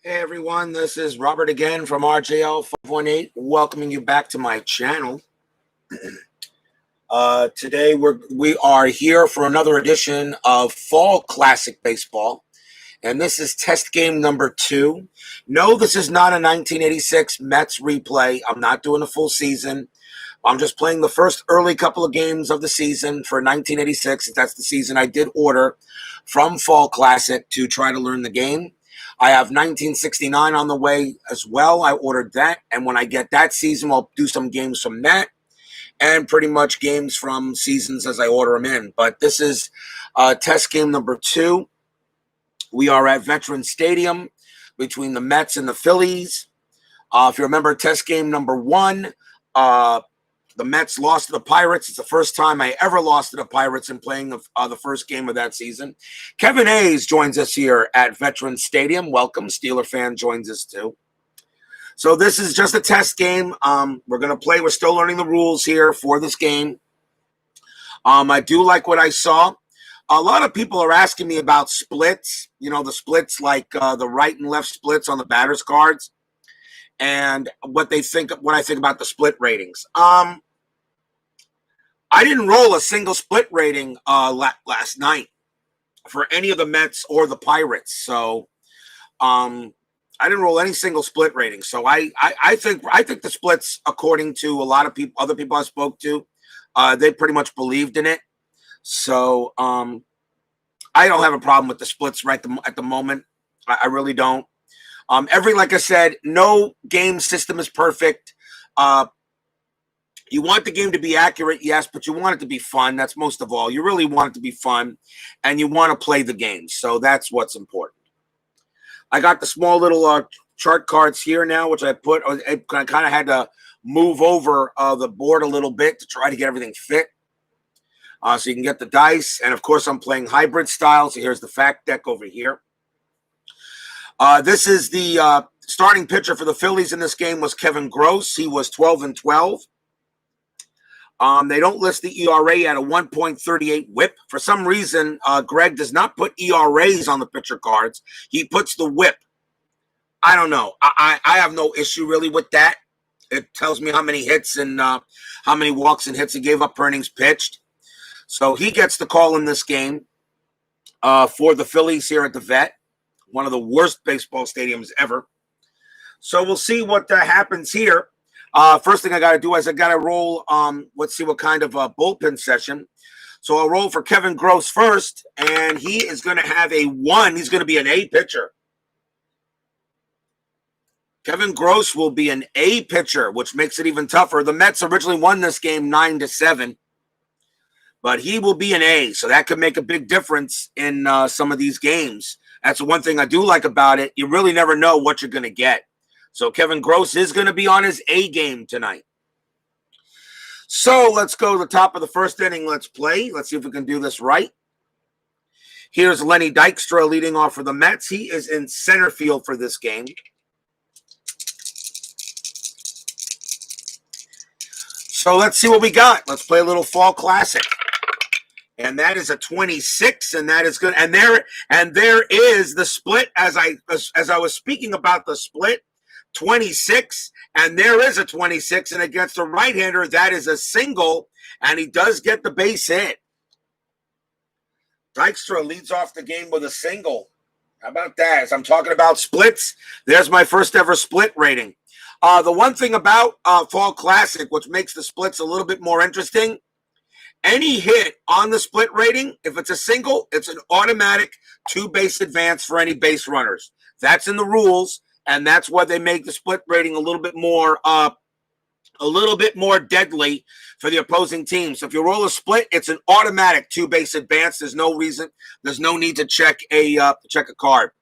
Hey everyone, this is Robert again from RJL 518, welcoming you back to my channel. Today we are here for another edition of Fall Classic Baseball, and this is test game number 2. No, this is not a 1986 Mets replay. I'm not doing a full season. I'm just playing the first early couple of games of the season for 1986. That's the season I did order from Fall Classic to try to learn the game. I have 1969 on the way as well. I ordered that, and when I get that season, I'll do some games from that and pretty much games from seasons as I order them in. But this is test game number 2. We are at Veterans Stadium between the Mets and the Phillies. If you remember test game number 1, the Mets lost to the Pirates. It's the first time I ever lost to the Pirates in playing the first game of that season. Kevin Hayes joins us here at Veterans Stadium. Welcome. Steeler fan joins us too. So this is just a test game. We're going to play. We're still learning the rules here for this game. I do like what I saw. A lot of people are asking me about splits. You know, the splits like the right and left splits on the batter's cards, and what I think about the split ratings. I didn't roll a single split rating last night for any of the Mets or the Pirates. So I didn't roll any single split rating. So I think the splits, according to a lot of people, other people I spoke to, they pretty much believed in it. So I don't have a problem with the splits at the moment. I really don't. Like I said, no game system is perfect. You want the game to be accurate, yes, but you want it to be fun. That's most of all. You really want it to be fun, and you want to play the game. So that's what's important. I got the small little chart cards here now, which I kind of had to move over the board a little bit to try to get everything fit. So you can get the dice. And, of course, I'm playing hybrid style. So here's the fact deck over here. This is the starting pitcher for the Phillies in this game was Kevin Gross. He was 12-12. They don't list the ERA at a 1.38 whip. For some reason, Greg does not put ERAs on the pitcher cards. He puts the whip. I don't know. I have no issue really with that. It tells me how many hits and how many walks and hits he gave up per innings pitched. So he gets the call in this game for the Phillies here at the Vet, one of the worst baseball stadiums ever. So we'll see what happens here. First thing I got to do is I got to roll. Let's see what kind of bullpen session. So I'll roll for Kevin Gross first, and he is going to have a 1. He's going to be an A pitcher. Kevin Gross will be an A pitcher, which makes it even tougher. The Mets originally won this game 9-7, but he will be an A, so that could make a big difference in some of these games. That's the one thing I do like about it. You really never know what you're going to get. So Kevin Gross is going to be on his A game tonight. So let's go to the top of the first inning. Let's play. Let's see if we can do this right. Here's Lenny Dykstra leading off for the Mets. He is in center field for this game. So let's see what we got. Let's play a little Fall Classic. And that is a 26, and that is good. And there is the split as I was speaking about the split. 26, and there is a 26, and against a right-hander, that is a single, and he does get the base hit. Dykstra leads off the game with a single. How about that? As I'm talking about splits, there's my first ever split rating. The one thing about Fall Classic, which makes the splits a little bit more interesting, any hit on the split rating, if it's a single, it's an automatic 2-base advance for any base runners. That's in the rules. And that's why they make the split rating a little bit more deadly for the opposing team. So if you roll a split, it's an automatic 2-base advance. There's no need to check a card,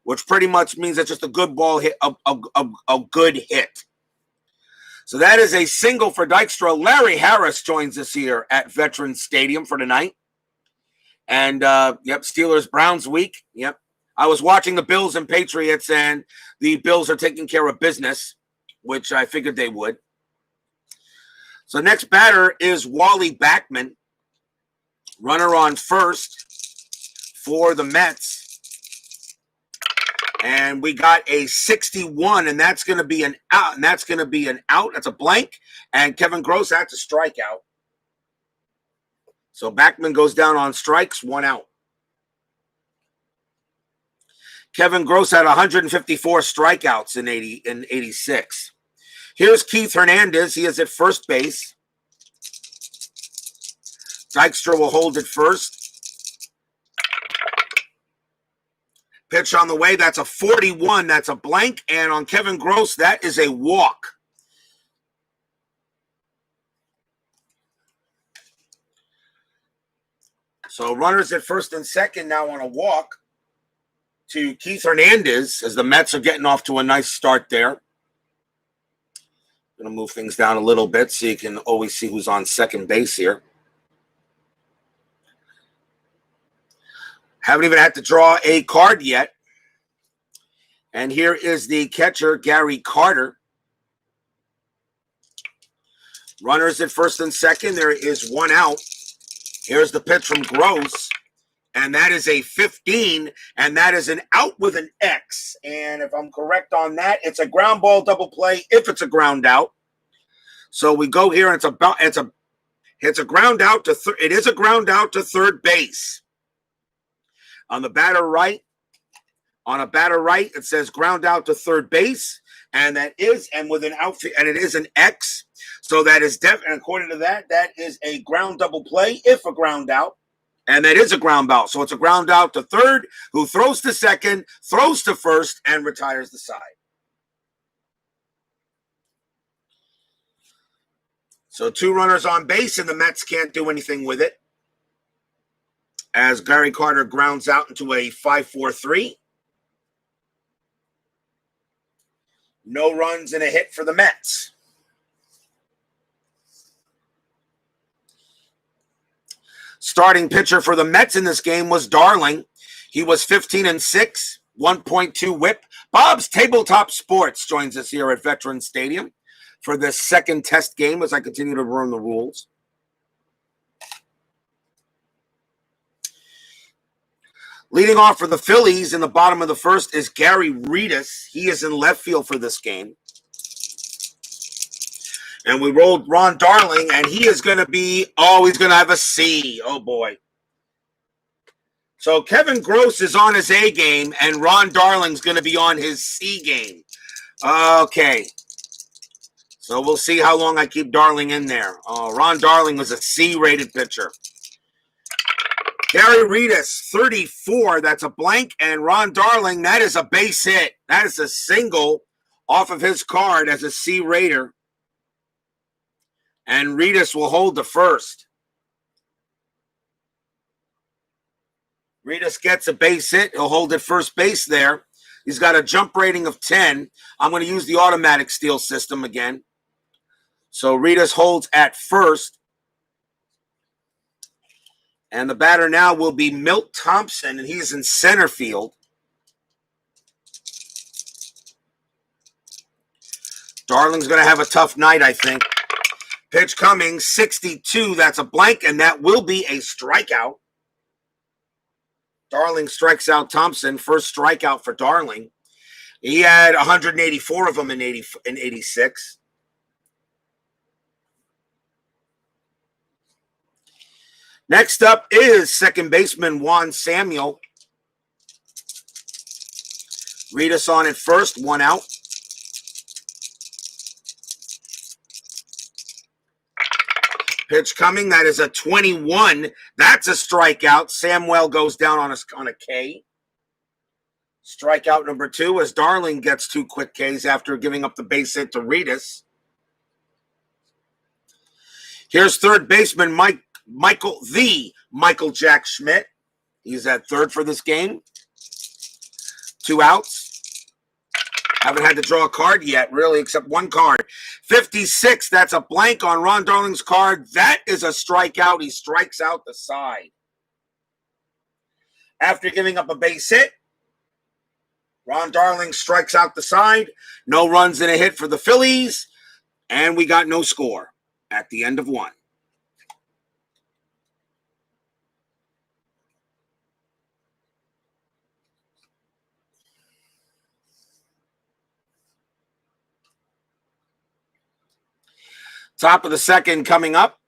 which pretty much means it's just a good ball hit, a good hit. So that is a single for Dykstra. Larry Harris joins us here at Veterans Stadium for tonight. And Steelers Browns week. Yep. I was watching the Bills and Patriots, and the Bills are taking care of business, which I figured they would. So next batter is Wally Backman, runner on first for the Mets. And we got a 61, and that's going to be an out. And that's going to be an out. That's a blank. And Kevin Gross, that's a strikeout. So Backman goes down on strikes, 1 out. Kevin Gross had 154 strikeouts in 86. Here's Keith Hernandez. He is at first base. Dykstra will hold it first. Pitch on the way. That's a 41. That's a blank. And on Kevin Gross, that is a walk. So runners at first and second now on a walk to Keith Hernandez as the Mets are getting off to a nice start there. Going to move things down a little bit so you can always see who's on second base here. Haven't even had to draw a card yet. And here is the catcher, Gary Carter. Runners at first and second. There is 1 out. Here's the pitch from Gross. And that is a 15. And that is an out with an X. And if I'm correct on that, it's a ground ball double play if it's a ground out. So we go here, and it's a ground out to it is a ground out to third base. On the batter right, it says ground out to third base, and that is, and with an outfield, and it is an X. So that is definitely, according to that, that is a ground double play if a ground out, and that is a ground out. So it's a ground out to third, who throws to second, throws to first, and retires the side. So 2 runners on base, and the Mets can't do anything with it, as Gary Carter grounds out into a 5-4-3. No runs and a hit for the Mets. Starting pitcher for the Mets in this game was Darling. He was 15-6, 1.2 whip. Bob's Tabletop Sports joins us here at Veterans Stadium for this second test game as I continue to learn the rules. Leading off for the Phillies in the bottom of the first is Gary Reedus. He is in left field for this game. And we rolled Ron Darling, and he is going to be, he's going to have a C. Oh, boy. So Kevin Gross is on his A game, and Ron Darling's going to be on his C game. Okay. So we'll see how long I keep Darling in there. Ron Darling was a C-rated pitcher. Gary Reedus, 34. That's a blank. And Ron Darling, that is a base hit. That is a single off of his card as a C-rater. And Reedus will hold the first. Reedus gets a base hit. He'll hold at first base there. He's got a jump rating of 10. I'm going to use the automatic steal system again. So Reedus holds at first. And the batter now will be Milt Thompson, and he's in center field. Darling's going to have a tough night, I think. Pitch coming, 62. That's a blank, and that will be a strikeout. Darling strikes out Thompson. First strikeout for Darling. He had 184 of them in 86. Next up is second baseman Juan Samuel. Reedus on at first, 1 out. Pitch coming, that is a 21. That's a strikeout. Samuel goes down on a K. Strikeout number 2 as Darling gets 2 quick Ks after giving up the base hit to Reedus. Here's third baseman Michael Jack Schmidt. He's at third for this game. 2 outs. Haven't had to draw a card yet, really, except 1 card. 56, that's a blank on Ron Darling's card. That is a strikeout. He strikes out the side. After giving up a base hit, Ron Darling strikes out the side. No runs and a hit for the Phillies. And we got no score at the end of 1. Top of the second coming up.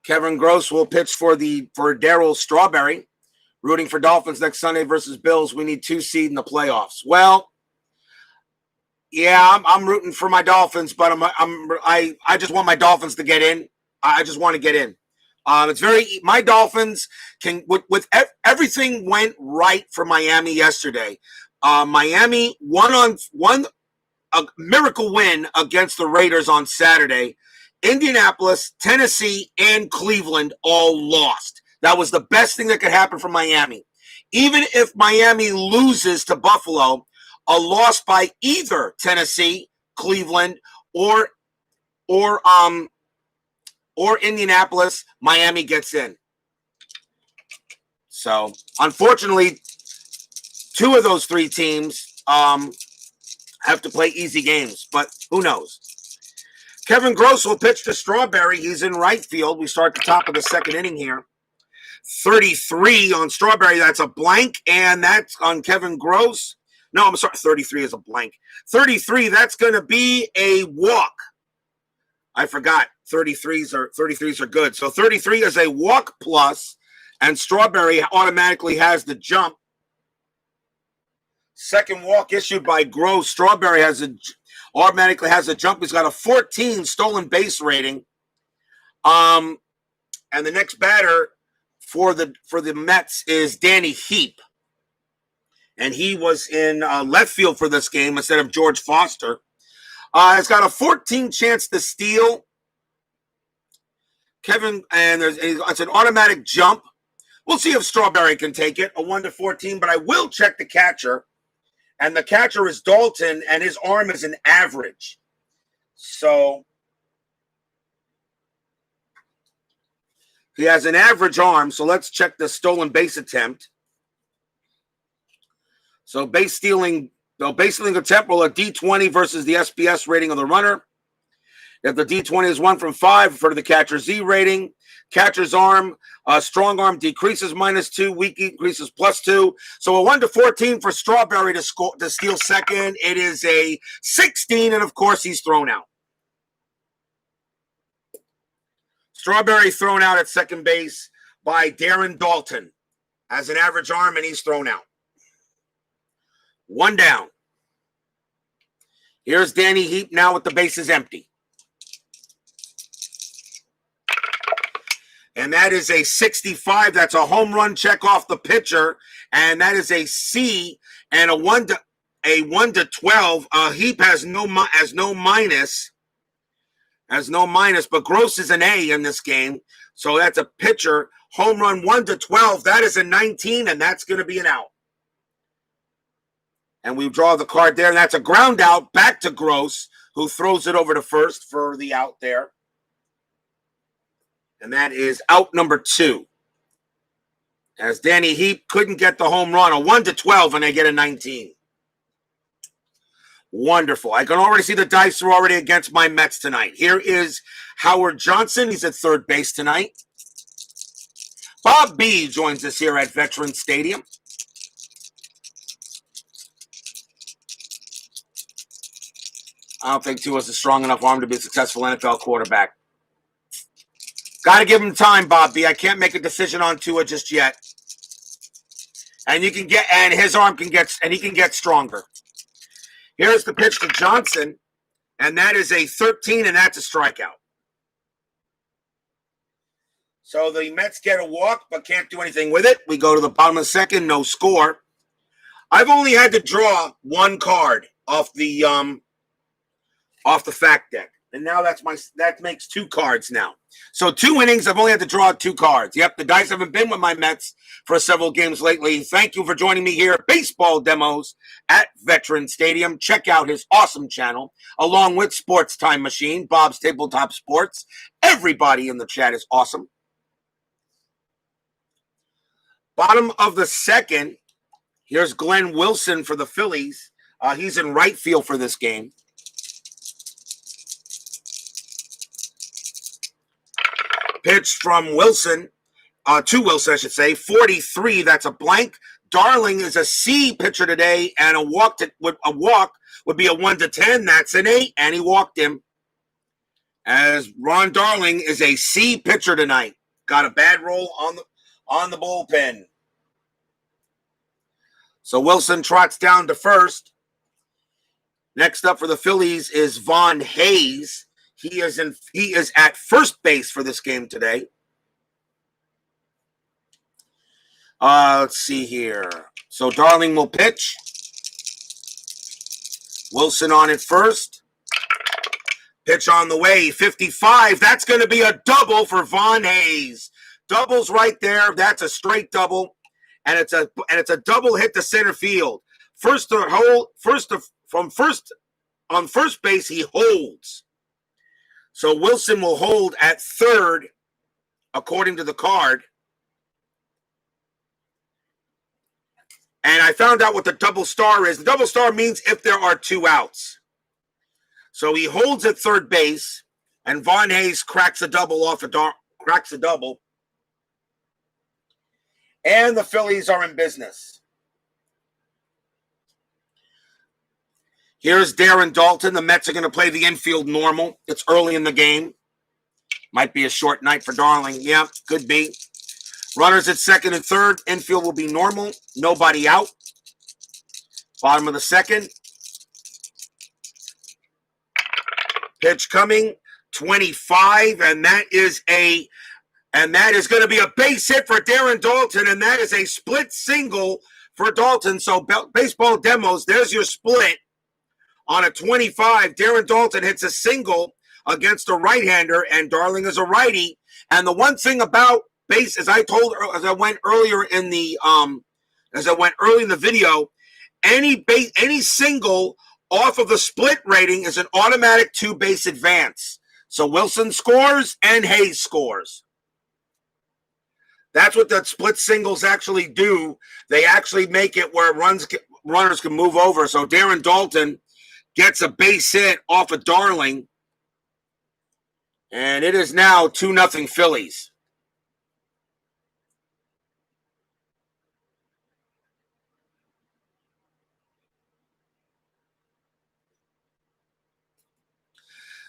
Kevin Gross will pitch for Darryl Strawberry, rooting for Dolphins next Sunday versus Bills. We need 2 seed in the playoffs. Well, yeah, I'm rooting for my Dolphins, but I just want my Dolphins to get in. I just want to get in. My Dolphins can with everything went right for Miami yesterday. Miami won a miracle win against the Raiders on Saturday. Indianapolis, Tennessee, and Cleveland all lost. That was the best thing that could happen for Miami. Even if Miami loses to Buffalo, a loss by either Tennessee, Cleveland, or Indianapolis, Miami gets in. So, unfortunately, 2 of those 3 teams have to play easy games, but who knows? Kevin Gross will pitch to Strawberry. He's in right field. We start the top of the second inning here. 33 on Strawberry. That's a blank, and that's on Kevin Gross. No, I'm sorry. 33 is a blank. 33, that's going to be a walk. I forgot. 33s are good. So 33 is a walk plus, and Strawberry automatically has the jump. Second walk issued by Gross. Strawberry automatically has a jump. He's got a 14 stolen base rating. And the next batter for the Mets is Danny Heap. And he was in left field for this game instead of George Foster. It's got a 14 chance to steal. It's an automatic jump. We'll see if Strawberry can take it, a 1-14, but I will check the catcher. And the catcher is Dalton, and his arm is an average. So he has an average arm. So let's check the stolen base attempt. So base stealing attempt will a D20 versus the SBS rating of the runner. If the D20 is 1 from 5, refer to the catcher's Z rating. Catcher's arm, strong arm decreases -2, weak increases +2. So a 1-14 for Strawberry to steal second. It is a 16, and of course he's thrown out. Strawberry thrown out at second base by Darren Dalton. Has an average arm, and he's thrown out. 1 down. Here's Danny Heap now with the bases empty. And that is a 65. That's a home run check off the pitcher. And that is a C and a 1-12. Heap has no minus. But Gross is an A in this game. So that's a pitcher. Home run 1-12. That is a 19, and that's going to be an out. And we draw the card there, and that's a ground out back to Gross, who throws it over to first for the out there. And that is out number 2. As Danny Heap couldn't get the home run, a 1-12, and they get a 19. Wonderful. I can already see the dice are already against my Mets tonight. Here is Howard Johnson. He's at third base tonight. Bob B joins us here at Veterans Stadium. I don't think Tua has a strong enough arm to be a successful NFL quarterback. Got to give him time, Bob B. I can't make a decision on Tua just yet. And his arm he can get stronger. Here's the pitch to Johnson, and that is a 13, and that's a strikeout. So the Mets get a walk, but can't do anything with it. We go to the bottom of the second, no score. I've only had to draw 1 card off the fact deck. And now that makes 2 cards now. So 2 innings, I've only had to draw 2 cards. Yep, the dice haven't been with my Mets for several games lately. Thank you for joining me here at Baseball Demos at Veterans Stadium. Check out his awesome channel, along with Sports Time Machine, Bob's Tabletop Sports. Everybody in the chat is awesome. Bottom of the second, here's Glenn Wilson for the Phillies. He's in right field for this game. Pitch from Wilson, to Wilson, I should say, 43. That's a blank. Darling is a C pitcher today, and a walk would be a 1-10. That's an 8, and he walked him. As Ron Darling is a C pitcher tonight. Got a bad roll on the bullpen. So Wilson trots down to first. Next up for the Phillies is Von Hayes. He is at first base for this game today. Let's see here. So Darling will pitch. Wilson on at first. Pitch on the way, 55. That's going to be a double for Von Hayes. Doubles right there. That's a straight double, and it's a double hit to center field. On first base he holds. So Wilson will hold at third, according to the card. And I found out what the double star is. The double star means if there are 2 outs. So he holds at third base, and Von Hayes cracks a double. And the Phillies are in business. Here's Darren Daulton. The Mets are going to play the infield normal. It's early in the game. Might be a short night for Darling. Yeah, could be. Runners at second and third. Infield will be normal. Nobody out. Bottom of the second. Pitch coming, 25, and that is going to be a base hit for Darren Daulton, and that is a split single for Daulton. So baseball demos, there's your split on a 25. Darren Daulton hits a single against a right-hander, and Darling is a righty. And the one thing about base, as I went early in the video, any single off of the split rating is an automatic 2-base advance. So Wilson scores and Hayes scores. That's what the split singles actually do. They actually make it where runners can move over. So Darren Daulton gets a base hit off of Darling. And it is now 2-0 Phillies.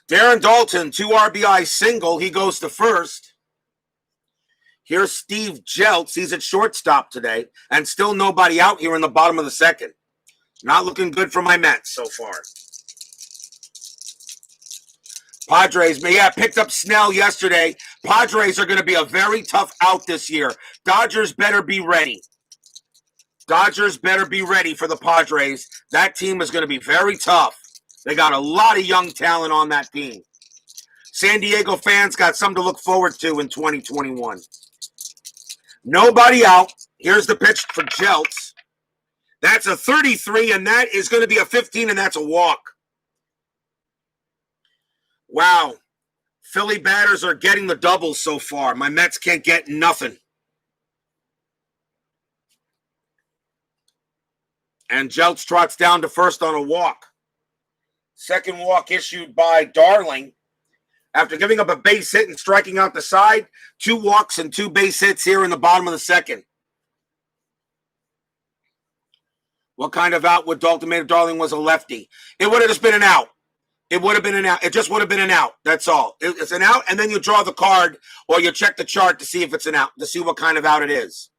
Darren Daulton, 2 RBI single. He goes to first. Here's Steve Jeltz. He's at shortstop today. And still nobody out here in the bottom of the second. Not looking good for my Mets so far. Padres, picked up Snell yesterday. Padres are going to be a very tough out this year. Dodgers better be ready. Dodgers better be ready for the Padres. That team is going to be very tough. They got a lot of young talent on that team. San Diego fans got something to look forward to in 2021. Nobody out. Here's the pitch for Jeltz. That's a 33, and that is going to be a 15, and that's a walk. Wow. Philly batters are getting the doubles so far. My Mets can't get nothing. And Jeltz trots down to first on a walk. Second walk issued by Darling. After giving up a base hit and striking out the side, 2 walks and 2 base hits here in the bottom of the second. What kind of out would Daulton make if Darling was a lefty? It would have just been an out. It would have been an out. It just would have been an out. That's all. It's an out, and then you draw the card or you check the chart to see if it's an out, to see what kind of out it is.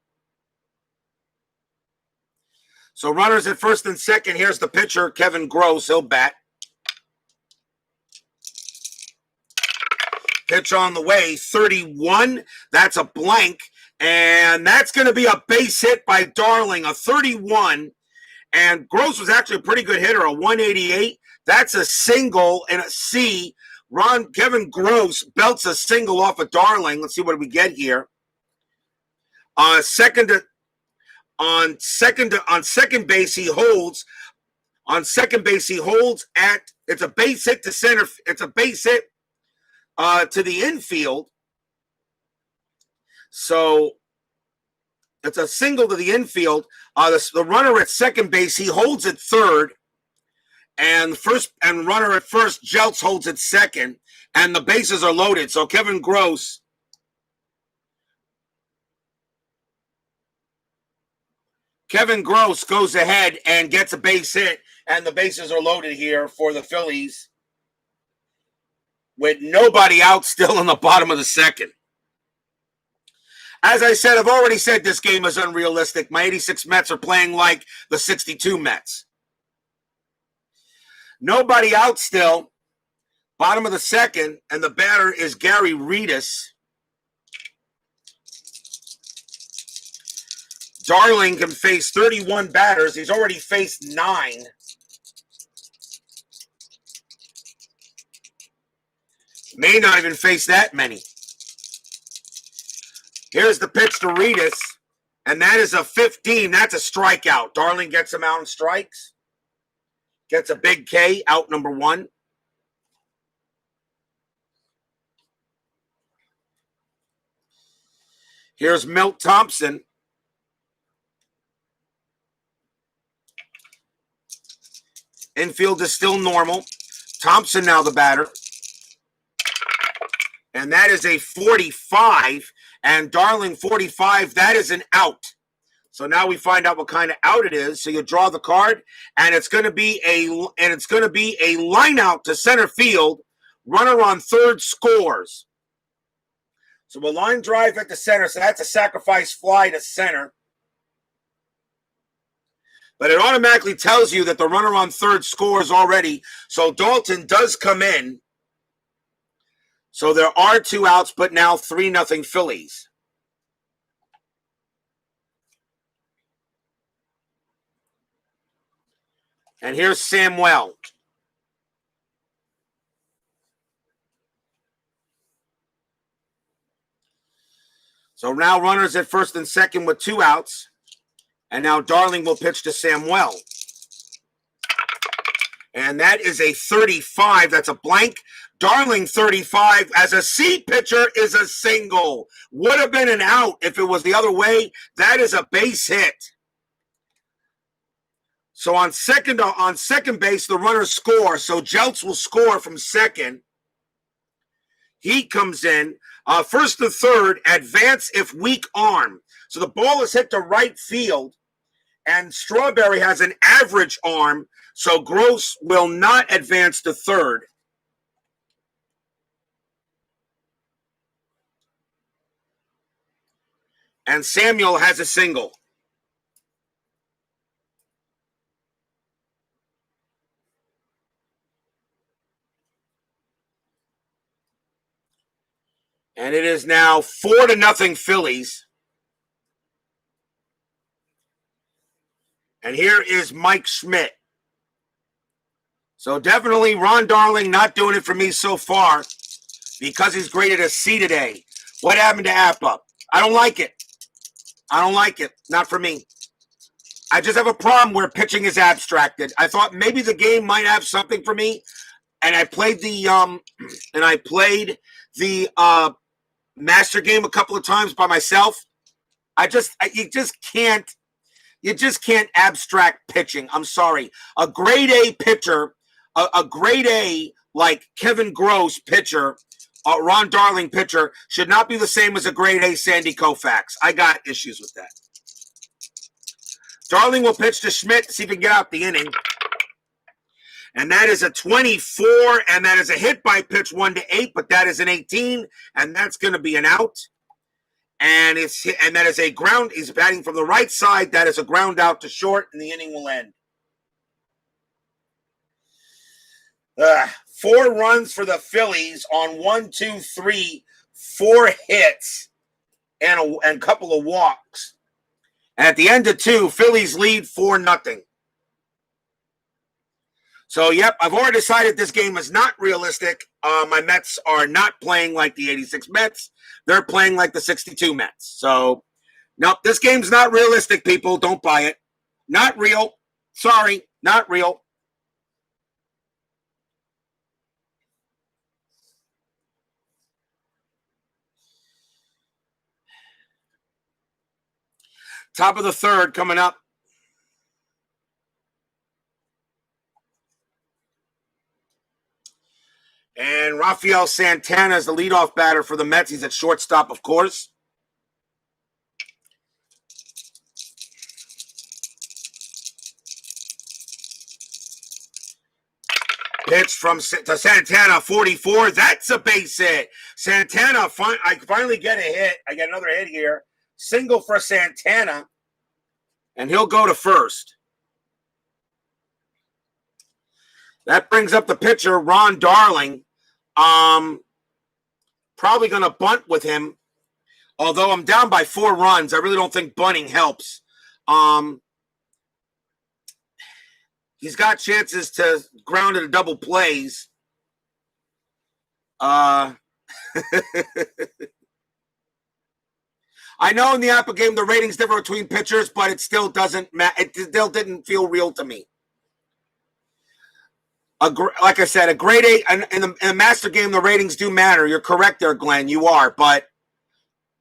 So runners at first and second. Here's the pitcher, Kevin Gross. He'll bat. Pitch on the way, 31. That's a blank. And that's going to be a base hit by Darling, a 31. And Gross was actually a pretty good hitter, a 188. That's a single and a C. Kevin Gross belts a single off of Darling. Let's see what we get here. On second base, he holds. On second base, he holds at, it's a base hit to center. It's a base hit to the infield. So it's a single to the infield. The runner at second base, he holds at third. And runner at first, Jeltz holds at second. And the bases are loaded. So Kevin Gross goes ahead and gets a base hit. And the bases are loaded here for the Phillies with nobody out, still in the bottom of the second. As I said, I've already said this game is unrealistic. My 86 Mets are playing like the 62 Mets. Nobody out still. Bottom of the second, and the batter is Gary Reedus. Darling can face 31 batters. He's already faced 9. May not even face that many. Here's the pitch to Reedus, and that is a 15. That's a strikeout. Darling gets him out and strikes. Gets a big K, out number 1. Here's Milt Thompson. Infield is still normal. Thompson now the batter. And that is a 45. And Darling 45, that is an out. So now we find out what kind of out it is. So you draw the card, and it's going to be a line out to center field. Runner on third scores. So a line drive at the center. So that's a sacrifice fly to center. But it automatically tells you that the runner on third scores already. So Dalton does come in. So there are 2 outs, but now 3-0 Phillies. And here's Samuel. So now runners at first and second with 2 outs. And now Darling will pitch to Samuel. And that is a 35. That's a blank. Darling 35 as a C pitcher is a single. Would have been an out if it was the other way. That is a base hit. So on second base, the runners score. So Jeltz will score from second. He comes in. First to third, advance if weak arm. So the ball is hit to right field, and Strawberry has an average arm, so Gross will not advance to third. And Samuel has a single. And it is now 4-0 Phillies. And here is Mike Schmidt. So definitely Ron Darling not doing it for me so far because he's graded a C today. What happened to Appa? I don't like it. I don't like it. Not for me. I just have a problem where pitching is abstracted. I thought maybe the game might have something for me, and I played the master game a couple of times by myself. You just can't abstract pitching. I'm sorry. A grade A pitcher, a grade A like Kevin Gross pitcher, Ron Darling pitcher should not be the same as a grade A Sandy Koufax. I got issues with that. Darling will pitch to Schmidt to see if he can get out the inning. And that is a 24, and that is a hit by pitch 1-8, but that is an 18, and that's going to be an out. And that is a ground. He's batting from the right side. That is a ground out to short, and the inning will end. 4 runs for the Phillies on 4 hits and a couple of walks. And at the end of 2, Phillies lead 4-0. So, yep, I've already decided this game is not realistic. My Mets are not playing like the 86 Mets. They're playing like the 62 Mets. So, nope, this game's not realistic, people. Don't buy it. Not real. Sorry, not real. Top of the third coming up. And Raphael Santana is the leadoff batter for the Mets. He's at shortstop, of course. Pitch to Santana, 44. That's a base hit. Santana, I finally get a hit. I get another hit here. Single for Santana. And he'll go to first. That brings up the pitcher, Ron Darling. Probably going to bunt with him. Although I'm down by 4 runs, I really don't think bunting helps. He's got chances to ground into double plays. I know in the Apple game the ratings differ between pitchers, but it still doesn't matter. It still didn't feel real to me. Like I said, a grade 8 in the master game, the ratings do matter. You're correct there, Glenn. You are, but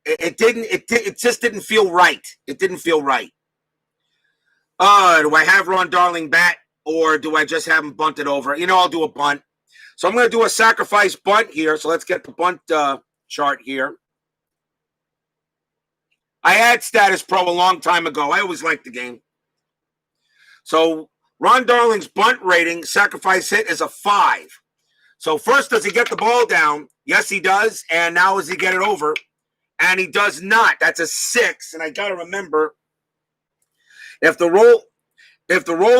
it just didn't feel right. It didn't feel right. Do I have Ron Darling bat, or do I just have him bunted over? I'll do a bunt. So I'm going to do a sacrifice bunt here. So let's get the bunt chart here. I had Status Pro a long time ago. I always liked the game. So Ron Darling's bunt rating, sacrifice hit, is a 5. So first, does he get the ball down? Yes, he does. And now does he get it over? And he does not. That's a 6. And I got to remember, if the roll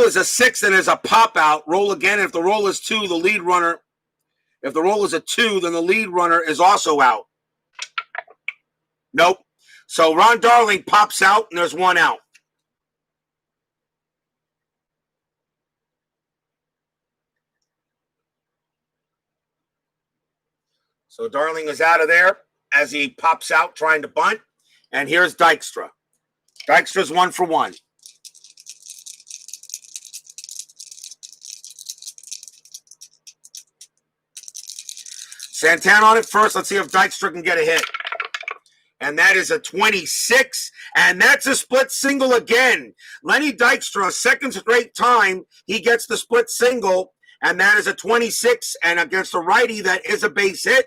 is a 6 and there's a pop out, roll again. If the roll is 2, the lead runner. If the roll is a 2, then the lead runner is also out. Nope. So Ron Darling pops out and there's 1 out. So Darling is out of there as he pops out trying to bunt. And here's Dykstra. Dykstra's 1 for 1. Santana on it first. Let's see if Dykstra can get a hit. And that is a 26. And that's a split single again. Lenny Dykstra, second straight time, he gets the split single. And that is a 26. And against a righty, that is a base hit.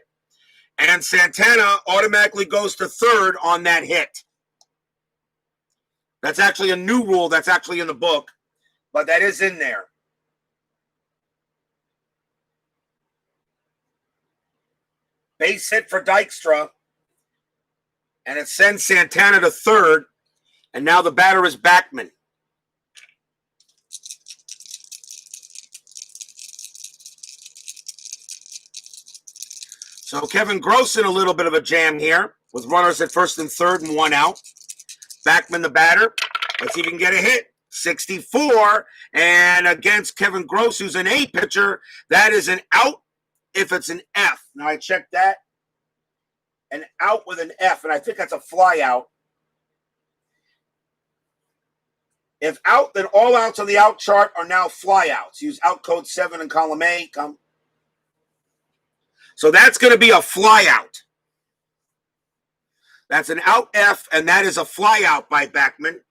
And Santana automatically goes to third on that hit. That's actually a new rule that's actually in the book. But that is in there. Base hit for Dykstra. And it sends Santana to third. And now the batter is Backman. So Kevin Gross in a little bit of a jam here with runners at first and third and 1 out. Backman the batter. Let's see if he can get a hit. 64. And against Kevin Gross, who's an A pitcher, that is an out if it's an F. Now I checked that. An out with an F, and I think that's a fly out. If out, then all outs on the out chart are now fly outs. Use out code 7 in column A. So that's going to be a fly out. That's an out F, and that is a fly out by Backman.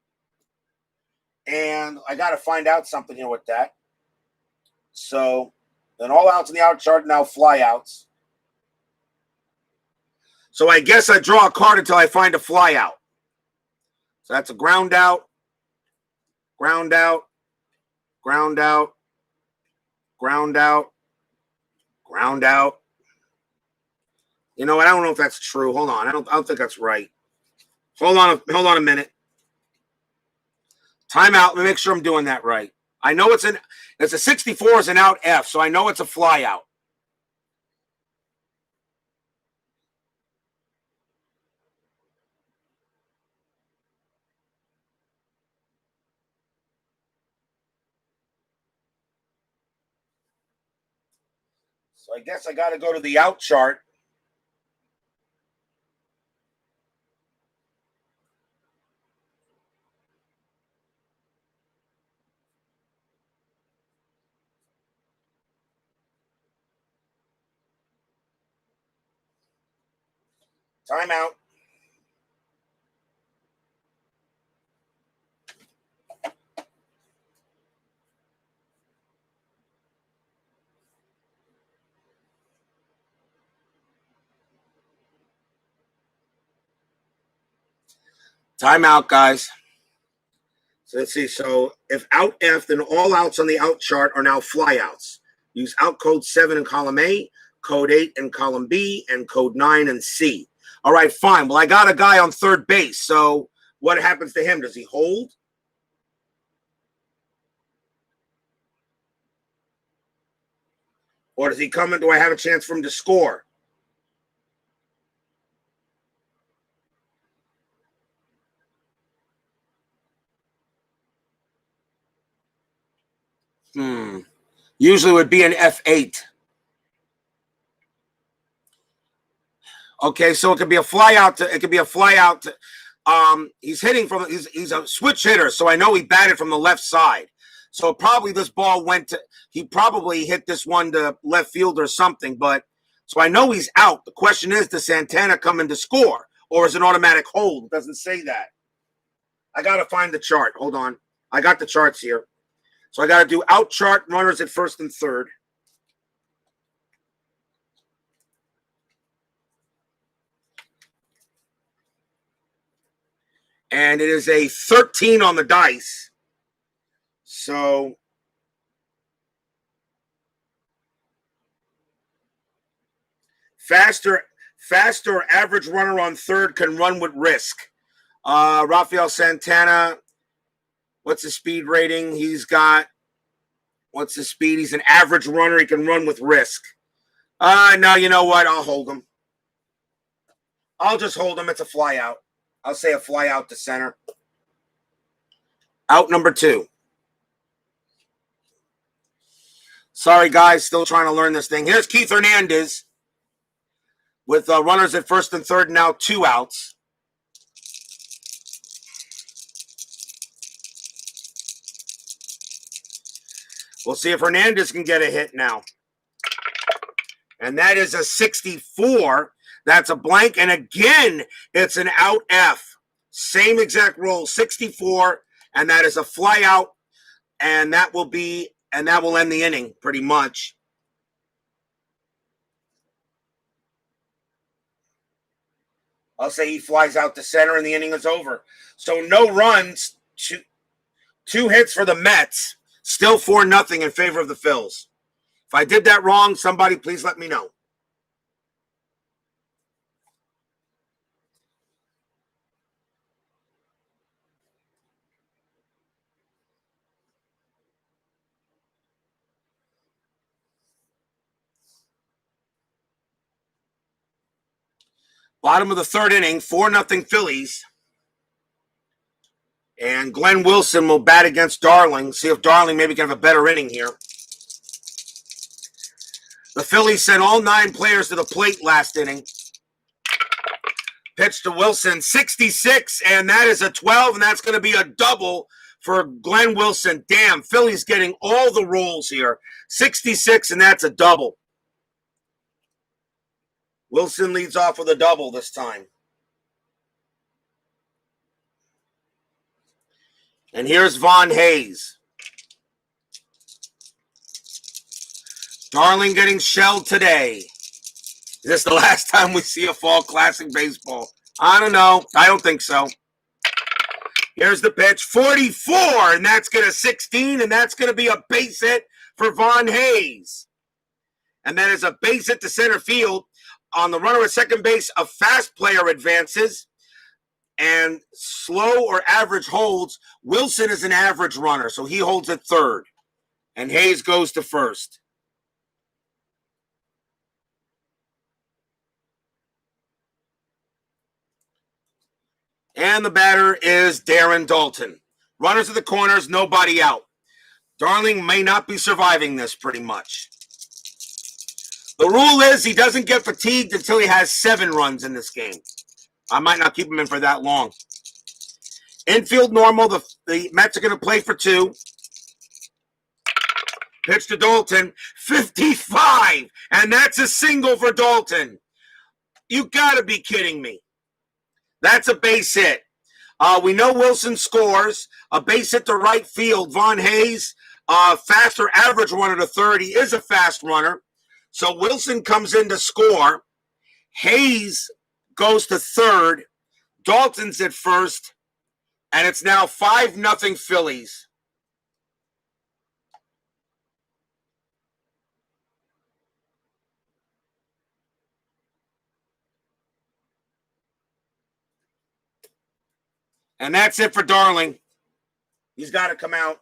And I got to find out something here with that. So then all outs on the out chart now fly outs. So I guess I draw a card until I find a fly out. So that's a ground out, ground out, ground out, ground out, ground out. You know what? I don't know if that's true. Hold on. I don't think that's right. Hold on a minute. Timeout. Let me make sure I'm doing that right. I know it's a 64 is an out F, so I know it's a fly out. So I guess I got to go to the out chart. Timeout. Timeout, guys. So let's see. So if out F, then all outs on the out chart are now fly outs. Use out code 7 in column A, code 8 in column B, and code 9 in C. All right, fine. Well, I got a guy on third base. So what happens to him? Does he hold? Or does he come in? Do I have a chance for him to score? Usually it would be an F8. Okay, so it could be a fly out. It could be a fly out. He's hitting from. He's a switch hitter, so I know he batted from the left side. So probably this ball went to. He probably hit this one to left field or something. But so I know he's out. The question is, does Santana come in to score, or is it an automatic hold? It doesn't say that. I gotta find the chart. Hold on. I got the charts here. So I gotta do out chart, runners at first and third. And it is a 13 on the dice. So faster average runner on third can run with risk. Raphael Santana, what's his speed rating? He's his speed? He's an average runner. He can run with risk. No, you know what? I'll hold him. I'll just hold him. It's a fly out. I'll say a fly out to center. Out number 2. Sorry, guys. Still trying to learn this thing. Here's Keith Hernandez with runners at first and third, now 2 outs. We'll see if Hernandez can get a hit now. And that is a 64. That's a blank. And again, it's an out F. Same exact roll, 64. And that is a fly out. And that will end the inning pretty much. I'll say he flies out to center and the inning is over. So no runs, 2 hits for the Mets. Still 4-0 in favor of the Phils. If I did that wrong, somebody please let me know. Bottom of the third inning, 4-0 Phillies. And Glenn Wilson will bat against Darling. See if Darling maybe can have a better inning here. The Phillies sent all 9 players to the plate last inning. Pitch to Wilson, 66, and that is a 12, and that's going to be a double for Glenn Wilson. Damn, Phillies getting all the rolls here. 66, and that's a double. Wilson leads off with a double this time. And here's Von Hayes. Darling getting shelled today. Is this the last time we see a fall classic baseball? I don't know. I don't think so. Here's the pitch. 44, and that's going to 16, and that's going to be a base hit for Von Hayes. And that is a base hit to center field. On the runner at second base, a fast player advances. And slow or average holds. Wilson is an average runner, so he holds at third. And Hayes goes to first. And the batter is Darren Dalton. Runners at the corners, nobody out. Darling may not be surviving this pretty much. The rule is he doesn't get fatigued until he has 7 runs in this game. I might not keep him in for that long. Infield normal. The Mets are going to play for 2. Pitch to Dalton. 55. And that's a single for Dalton. You got to be kidding me. That's a base hit. We know Wilson scores. A base hit to right field. Von Hayes, faster average runner to third. He is a fast runner. So Wilson comes in to score. Hayes goes to third. Dalton's at first. And it's now 5-0 Phillies. And that's it for Darling. He's got to come out.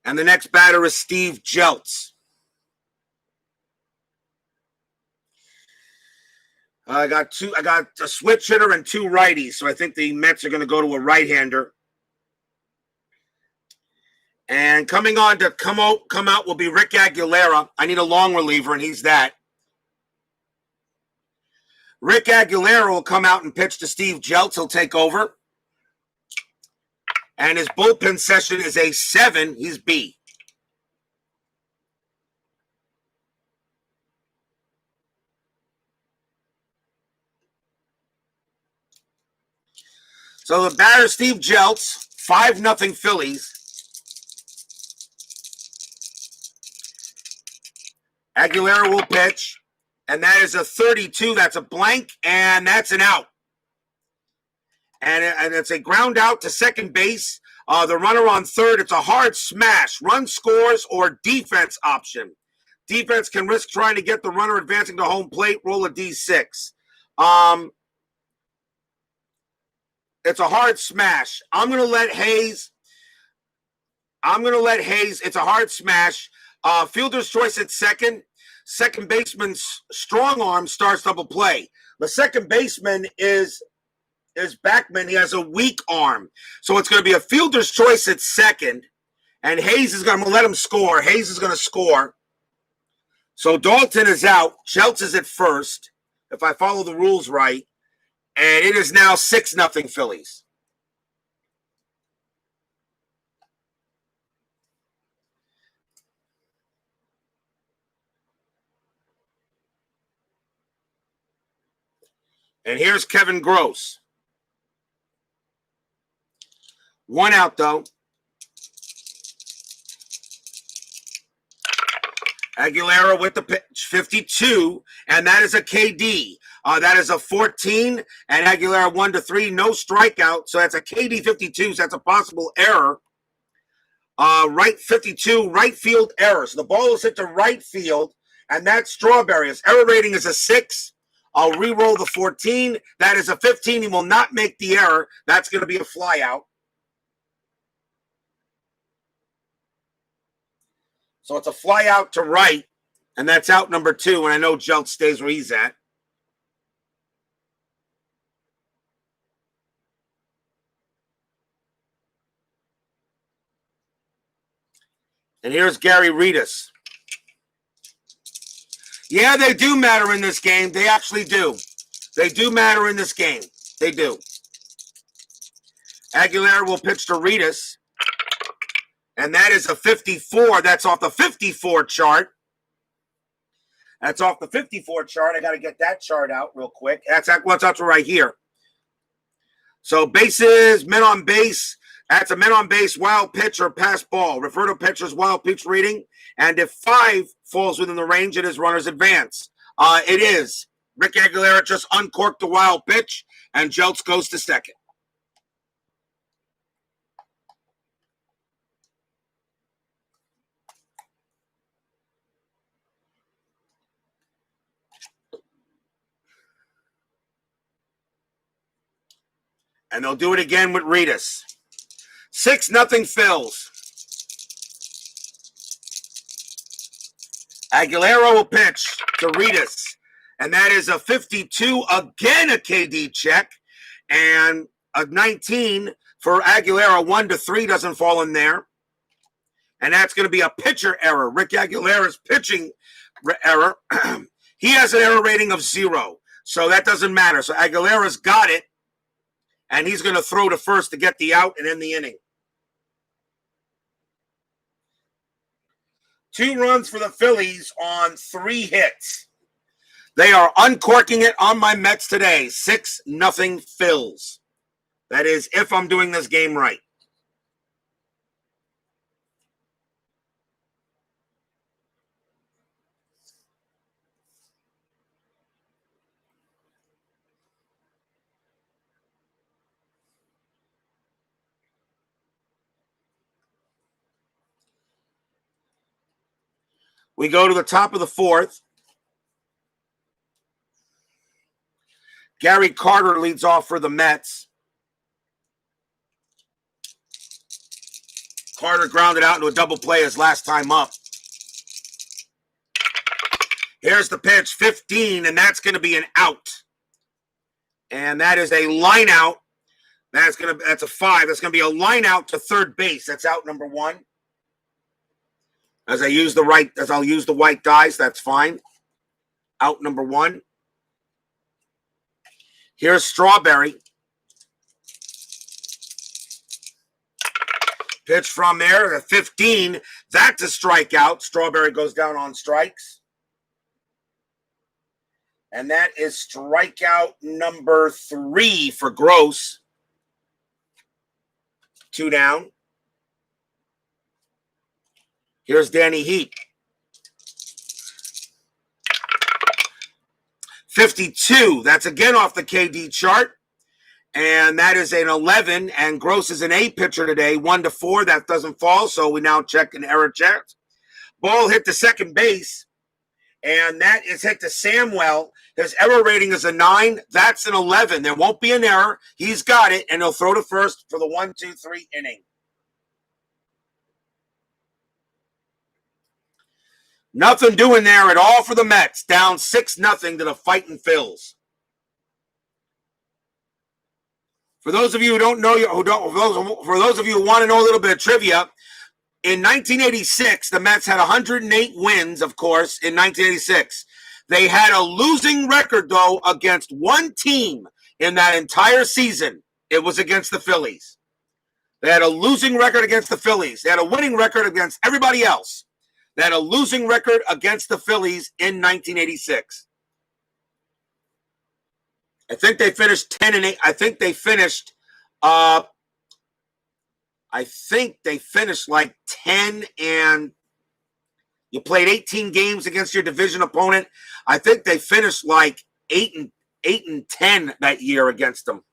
And the next batter is Steve Jeltz. I got a switch hitter and two righties, so I think the Mets are going to go to a right-hander. And coming on to come out will be Rick Aguilera. I need a long reliever, and he's that. Rick Aguilera will come out and pitch to Steve Jeltz. He'll take over. And his bullpen session is a 7. He's B. So the batter, Steve Jeltz, 5-0 Phillies. Aguilera will pitch, and that is a 32. That's a blank, and that's an out. And it's a ground out to second base. The runner on third, it's a hard smash. Run scores or defense option. Defense can risk trying to get the runner advancing to home plate. Roll a D6. It's a hard smash. I'm going to let Hayes. It's a hard smash. Fielder's choice at second. Second baseman's strong arm starts double play. The second baseman is Backman. He has a weak arm. So it's going to be a fielder's choice at second. And Hayes is going to let him score. Hayes is going to score. So Dalton is out. Jeltz is at first, if I follow the rules right. And it is now 6-0 Phillies. And here's Kevin Gross. 1 out, though. Aguilera with the pitch, 52, and that is a KD. That is a 14, and Aguilera 1-3, no strikeout, so that's a KD 52, so that's a possible error. Right 52, right field error. So the ball is hit to right field, and that's Strawberry. His error rating is a 6. I'll re-roll the 14. That is a 15. He will not make the error. That's going to be a fly out. So it's a fly out to right, and that's out number 2, and I know Jeltz stays where he's at. And here's Gary Reedus. Yeah, they do matter in this game. They actually do. They do matter in this game. They do. Aguilera will pitch to Reedus. And that is a 54. That's off the 54 chart. That's off the 54 chart. I got to get that chart out real quick. That's what's up to right here. So bases, men on base. That's a men on base, wild pitch or pass ball. Refer to pitcher's wild pitch reading. And if 5 falls within the range, it is runner's advance. It is. Rick Aguilera just uncorked the wild pitch, and Jeltz goes to second. And they'll do it again with Reedus. 6-0 Phils. Aguilera will pitch to Reedus. And that is a 52. Again, a KD check. And a 19 for Aguilera. 1-3 doesn't fall in there. And that's going to be a pitcher error. Rick Aguilera's pitching error. He has an error rating of 0. So that doesn't matter. So Aguilera's got it. And he's going to throw to first to get the out and end the inning. 2 runs for the Phillies on 3 hits. They are uncorking it on my Mets today. 6-0 Phils. That is if I'm doing this game right. We go to the top of the 4th. Gary Carter leads off for the Mets. Carter grounded out into a double play his last time up. Here's the pitch, 15, and that's going to be an out. And that is a line out. That's a 5. That's going to be a line out to third base. That's out number 1. As I'll use the white dice, that's fine. Out number 1. Here's Strawberry. Pitch from there, the 15. That's a strikeout. Strawberry goes down on strikes. And that is strikeout number 3 for Gross. 2 down. Here's Danny Heat. 52. That's again off the KD chart. And that is an 11. And Gross is an A pitcher today. 1-4. That doesn't fall. So we now check an error check. Ball hit to second base. And that is hit to Samuel. His error rating is a 9. That's an 11. There won't be an error. He's got it. And he'll throw to first for the 1-2-3 inning. Nothing doing there at all for the Mets. Down 6-0 to the fighting Phils. For those of you who don't know, for those of you who want to know a little bit of trivia, in 1986, the Mets had 108 wins, of course, in 1986. They had a losing record, though, against one team in that entire season. It was against the Phillies. They had a losing record against the Phillies. They had a winning record against everybody else. They had a losing record against the Phillies in 1986. I think they finished 10-8. I think they finished like 10 and you played 18 games against your division opponent. I think they finished like 8 and 10 that year against them.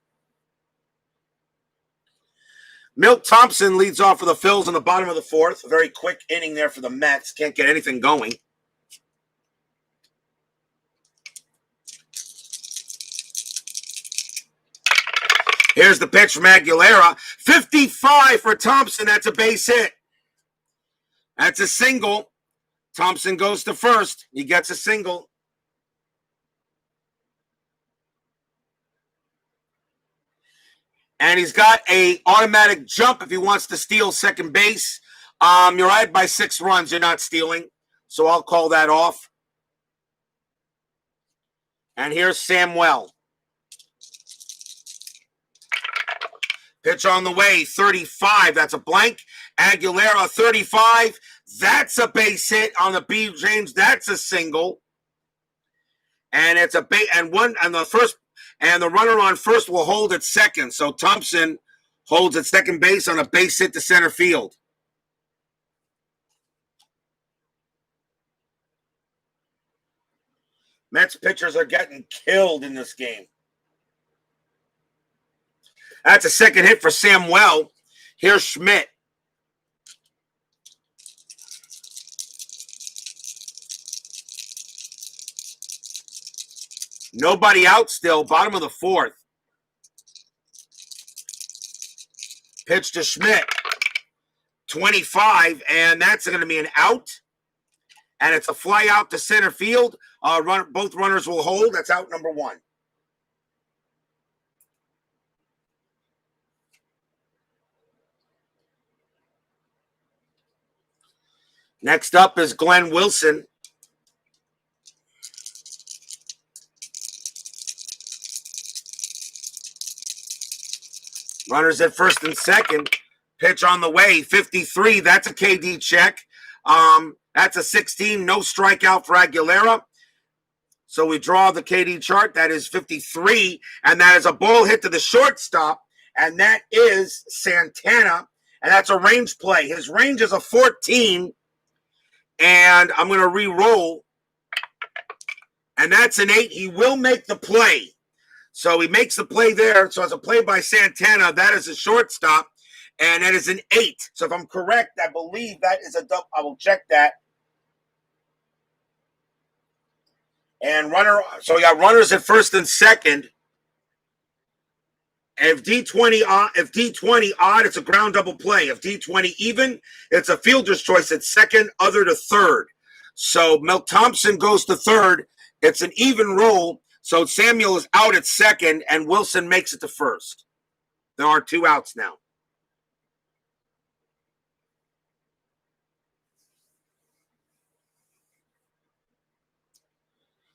Milt Thompson leads off for the Phils in the bottom of the 4th. A very quick inning there for the Mets. Can't get anything going. Here's the pitch from Aguilera. 55 for Thompson. That's a base hit. That's a single. Thompson goes to first. He gets a single. And he's got a automatic jump if he wants to steal second base. You're ahead by 6 runs. You're not stealing. So I'll call that off. And here's Samuel. Pitch on the way, 35. That's a blank. Aguilera, 35. That's a base hit on the B. James. That's a single. And it's a base and the runner on first will hold at second. So Thompson holds at second base on a base hit to center field. Mets pitchers are getting killed in this game. That's a second hit for Samuel. Here's Schmidt. Nobody out still. Bottom of the 4th. Pitch to Schmidt. 25, and that's going to be an out. And it's a fly out to center field. Both runners will hold. That's out number 1. Next up is Glenn Wilson. Runners at first and second. Pitch on the way, 53. That's a KD check. That's a 16. No strikeout for Aguilera. So we draw the KD chart. That is 53. And that is a ball hit to the shortstop. And that is Santana. And that's a range play. His range is a 14. And I'm going to re-roll. And that's an 8. He will make the play. So he makes the play there. So it's a play by Santana. That is a shortstop. And that is an 8. So if I'm correct, I believe that is a double. I will check that. And so we got runners at first and second. If D20 odd, it's a ground double play. If D20 even, it's a fielder's choice at second, other to third. So Milt Thompson goes to third. It's an even roll. So Samuel is out at second, and Wilson makes it to first. There are 2 outs now.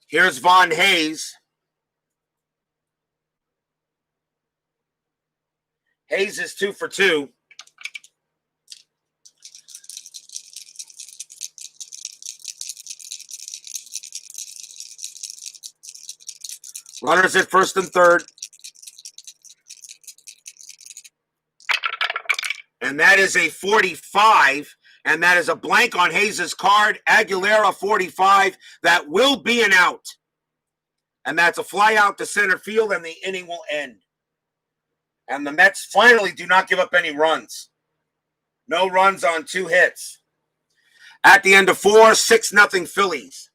Here's Von Hayes. Hayes is 2 for 2. Runners at first and third. And that is a 45. And that is a blank on Hayes' card. Aguilera, 45. That will be an out. And that's a fly out to center field, and the inning will end. And the Mets finally do not give up any runs. No runs on 2 hits. At the end of 4, 6-0 Phillies.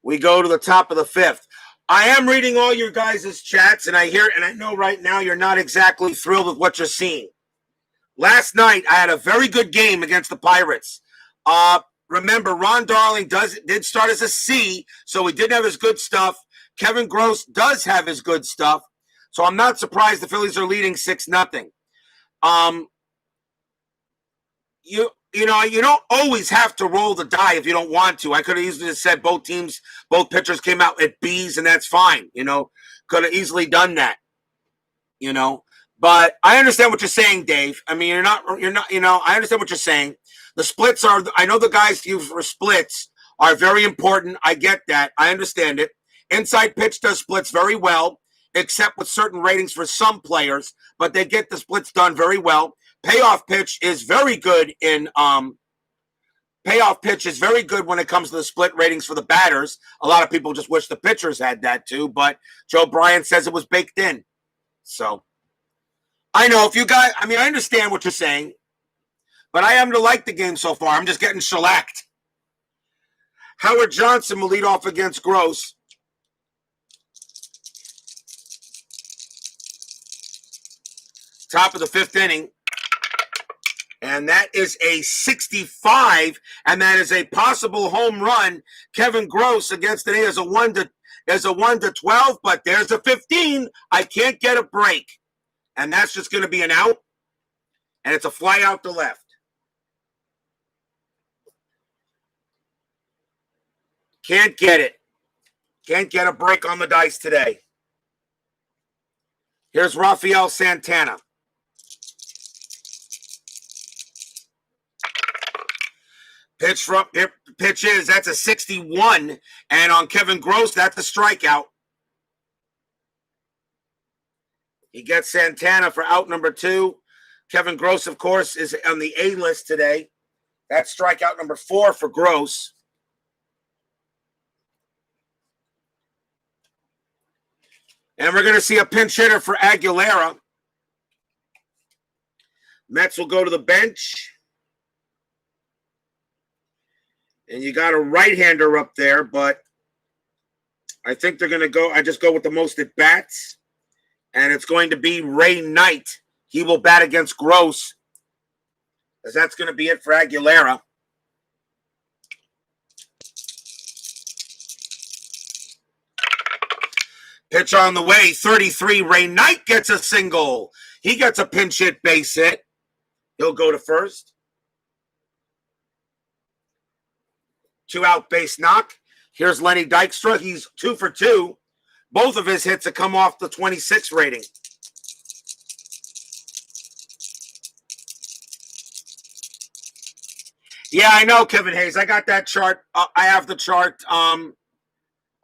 We go to the top of the 5th. I am reading all your guys' chats, and I know right now you're not exactly thrilled with what you're seeing. Last night, I had a very good game against the Pirates. Remember, Ron Darling did start as a C, so he did have his good stuff. Kevin Gross does have his good stuff, so I'm not surprised the Phillies are leading 6-0. You don't always have to roll the die if you don't want to. I could have easily just said both pitchers came out at Bs, and that's fine. Could have easily done that. But I understand what you're saying, Dave. I mean, I understand what you're saying. The splits I know the guys use for splits are very important. I get that. I understand it. Inside pitch does splits very well, except with certain ratings for some players, but they get the splits done very well. Payoff pitch is very good payoff pitch is very good when it comes to the split ratings for the batters. A lot of people just wish the pitchers had that too, but Joe Bryant says it was baked in. So I know I understand what you're saying, but I happen to like the game so far. I'm just getting shellacked. Howard Johnson will lead off against Gross. Top of the 5th inning. And that is a 65, and that is a possible home run. Kevin Gross against today is a 1-12, but there's a 15. I can't get a break. And that's just going to be an out. And it's a fly out to left. Can't get it. Can't get a break on the dice today. Here's Raphael Santana. That's a 61. And on Kevin Gross, that's a strikeout. He gets Santana for out number 2. Kevin Gross, of course, is on the A list today. That's strikeout number 4 for Gross. And we're going to see a pinch hitter for Aguilera. Mets will go to the bench. And you got a right-hander up there, but I think they're going to go. I just go with the most at bats. And it's going to be Ray Knight. He will bat against Gross. As that's going to be it for Aguilera. Pitch on the way, 33. Ray Knight gets a single. He gets a pinch hit base hit. He'll go to first. 2-out base knock. Here's Lenny Dykstra. He's 2 for 2. Both of his hits have come off the 26 rating. Yeah, I know, Kevin Hayes. I got that chart. I have the chart. I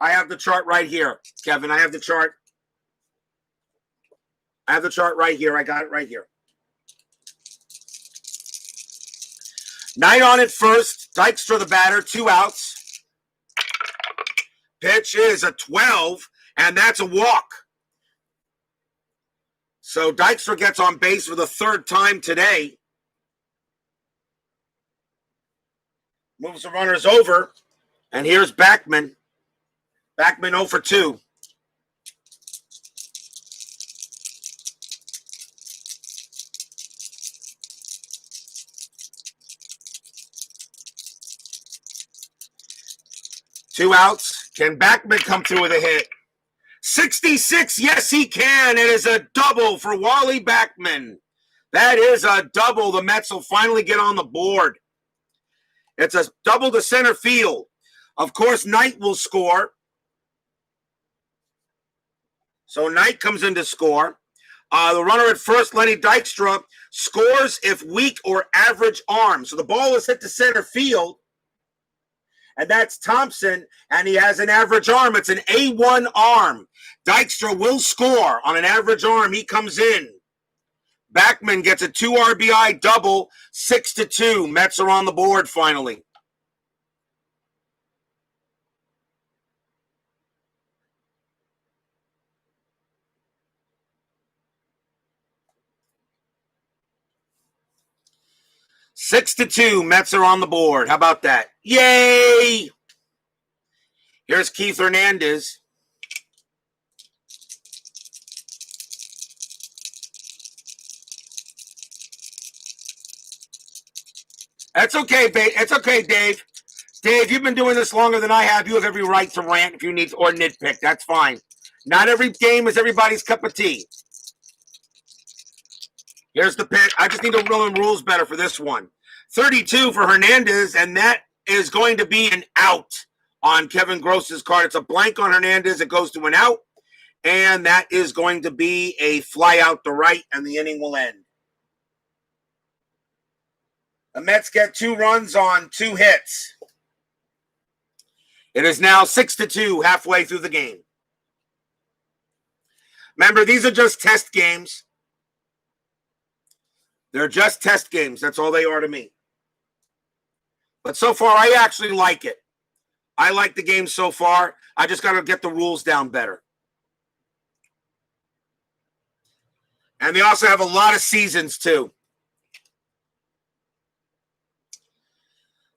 have the chart right here, Kevin. I have the chart. I have the chart right here. I got it right here. Knight on it first. Dykstra the batter. 2 outs. pitch is a 12, and that's a walk. So Dykstra gets on base for the third time today. Moves the runners over, and here's Backman. Backman 0 for 2. Two outs. Can Backman come through with a hit? 66, yes he can. It is a double for Wally Backman. That is a double. The Mets will finally get on the board. It's a double to center field. Of course, Knight will score. So Knight comes in to score. The runner at first, Lenny Dykstra, scores if weak or average arm. So the ball is hit to center field. And that's Thompson, and he has an average arm. It's an A1 arm. Dykstra will score on an average arm. He comes in. Backman gets a 2 RBI double, 6-2. Mets are on the board finally. Six to 2, Mets are on the board. How about that? Yay! Here's Keith Hernandez. That's okay, babe. It's okay, Dave. Dave, you've been doing this longer than I have. You have every right to rant if you need or nitpick. That's fine. Not every game is everybody's cup of tea. Here's the pitch. I just need to run rules better for this one. 32 for Hernandez, and that is going to be an out on Kevin Gross's card. It's a blank on Hernandez. It goes to an out, and that is going to be a fly out to right, and the inning will end. The Mets get 2 runs on 2 hits. It is now 6-2 halfway through the game. Remember, these are just test games. They're just test games. That's all they are to me. But so far, I actually like it. I like the game so far. I just got to get the rules down better. And they also have a lot of seasons, too.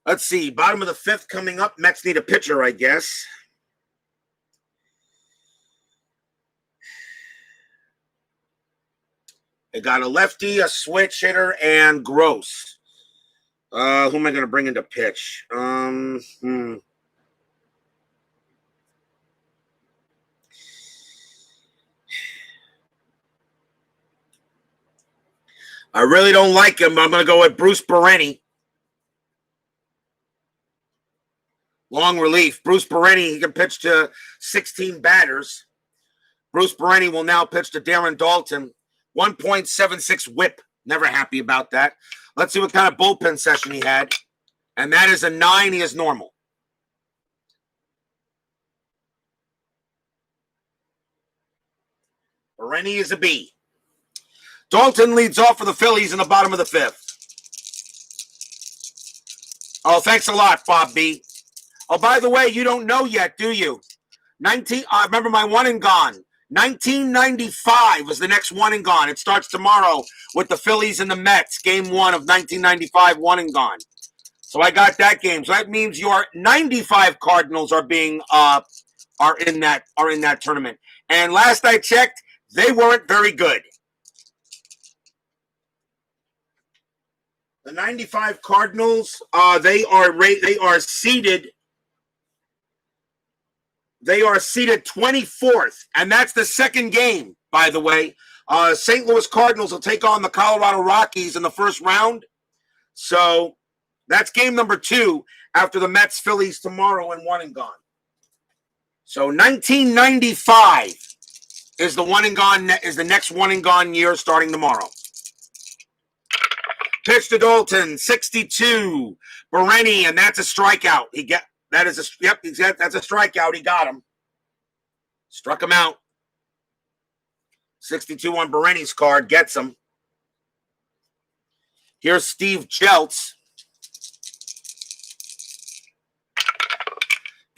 Let's see. Bottom of the 5th coming up. Mets need a pitcher, I guess. They got a lefty, a switch hitter, and Gross. Who am I going to bring into pitch? I really don't like him. I'm going to go with Bruce Bereni. Long relief. Bruce Bereni, he can pitch to 16 batters. Bruce Bereni will now pitch to Darren Dalton. 1.76 whip. Never happy about that. Let's see what kind of bullpen session he had. And that is a 9. He is normal. Bereni is a B. Dalton leads off for the Phillies in the bottom of the 5th. Oh, thanks a lot, Bob B. Oh, by the way, you don't know yet, do you? Remember my one and gone. 1995 was the next one and gone. It starts tomorrow with the Phillies and the Mets. Game 1 of 1995, one and gone. So I got that game. So that means your 95 Cardinals are being are in that tournament. And last I checked, they weren't very good. The 95 Cardinals, they are seated. They are seated 24th, and that's the second game, by the way. St. Louis Cardinals will take on the Colorado Rockies in the first round. So that's game number 2 after the Mets Phillies tomorrow and one and gone. So 1995 is the one and gone is the next one and gone year starting tomorrow. Pitch to Dalton, 62. Bereni, and that's a strikeout. That's a strikeout. He got him. Struck him out. 62 on Bereni's card. Gets him. Here's Steve Jeltz.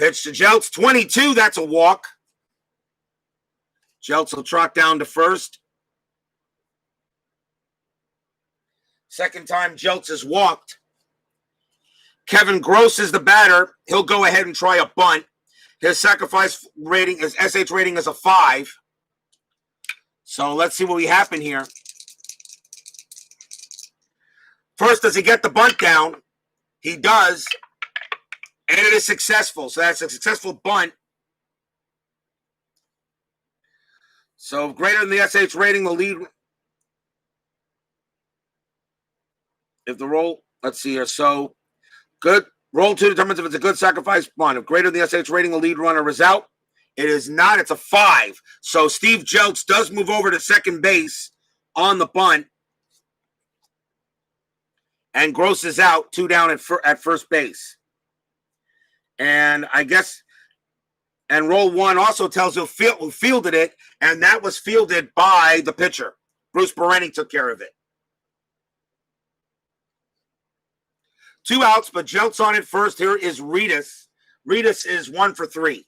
Pitch to Jeltz, 22. That's a walk. Jeltz will trot down to first. Second time Jeltz has walked. Kevin Gross is the batter. He'll go ahead and try a bunt. His sacrifice rating, his SH rating is a 5. So let's see what we happen here. First, does he get the bunt down? He does. And it is successful. So that's a successful bunt. So greater than the SH rating, the lead. If the roll, let's see here. So good. Roll 2 determines if it's a good sacrifice bunt. If greater than the SH rating, the lead runner is out. It is not. It's a 5. So Steve Jeltz does move over to second base on the bunt. And Gross is out, 2 down at first base. And I guess, and roll 1 also tells who fielded it, and that was fielded by the pitcher. Bruce Bereni took care of it. 2 outs, but Jeltz on it first. Here is Reedus. Reedus is 1 for 3.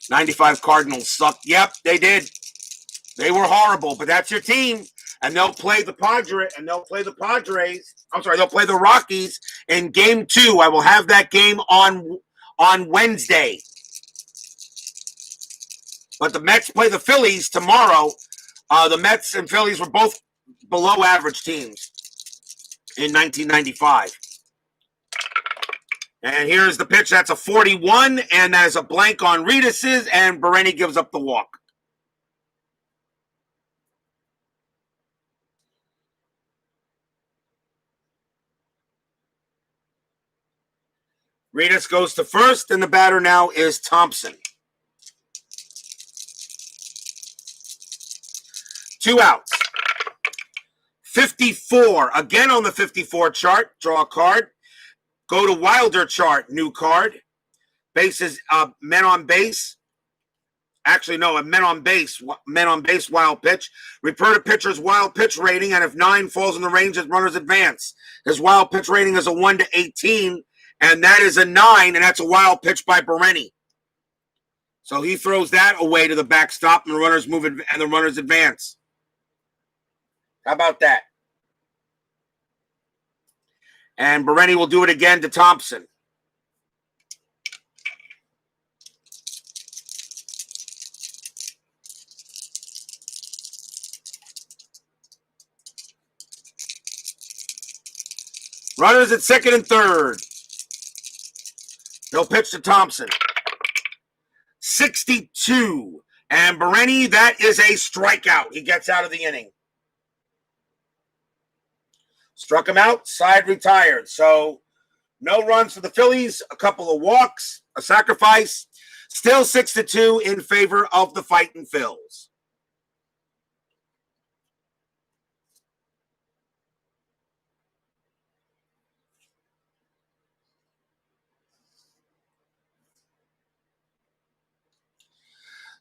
95 Cardinals sucked. Yep, they did. They were horrible, but that's your team. And they'll play the Padres, and they'll play the Padres. I'm sorry, they'll play the Rockies in Game 2. I will have that game on Wednesday. But the Mets play the Phillies tomorrow. The Mets and Phillies were both below average teams in 1995. And here's the pitch. That's a 41, and that is a blank on Reedus's, and Bereni gives up the walk. Reedus goes to first, and the batter now is Thompson. 2 outs. 54. Again on the 54 chart. Draw a card. Go to Wilder chart. New card. Bases, men on base. Actually, no, men on base. Men on base, wild pitch. Refer to pitcher's wild pitch rating, and if 9 falls in the range, his runners advance. His wild pitch rating is a 1 to 18. And that is a 9, and that's a wild pitch by Bereni. So he throws that away to the backstop, and the runners move and the runners advance. How about that? And Bereni will do it again to Thompson. Runners at second and third. He'll pitch to Thompson. 62. And Bereni, that is a strikeout. He gets out of the inning. Struck him out, side retired. So no runs for the Phillies, a couple of walks, a sacrifice. Still 6-2 in favor of the Fightin' Phils.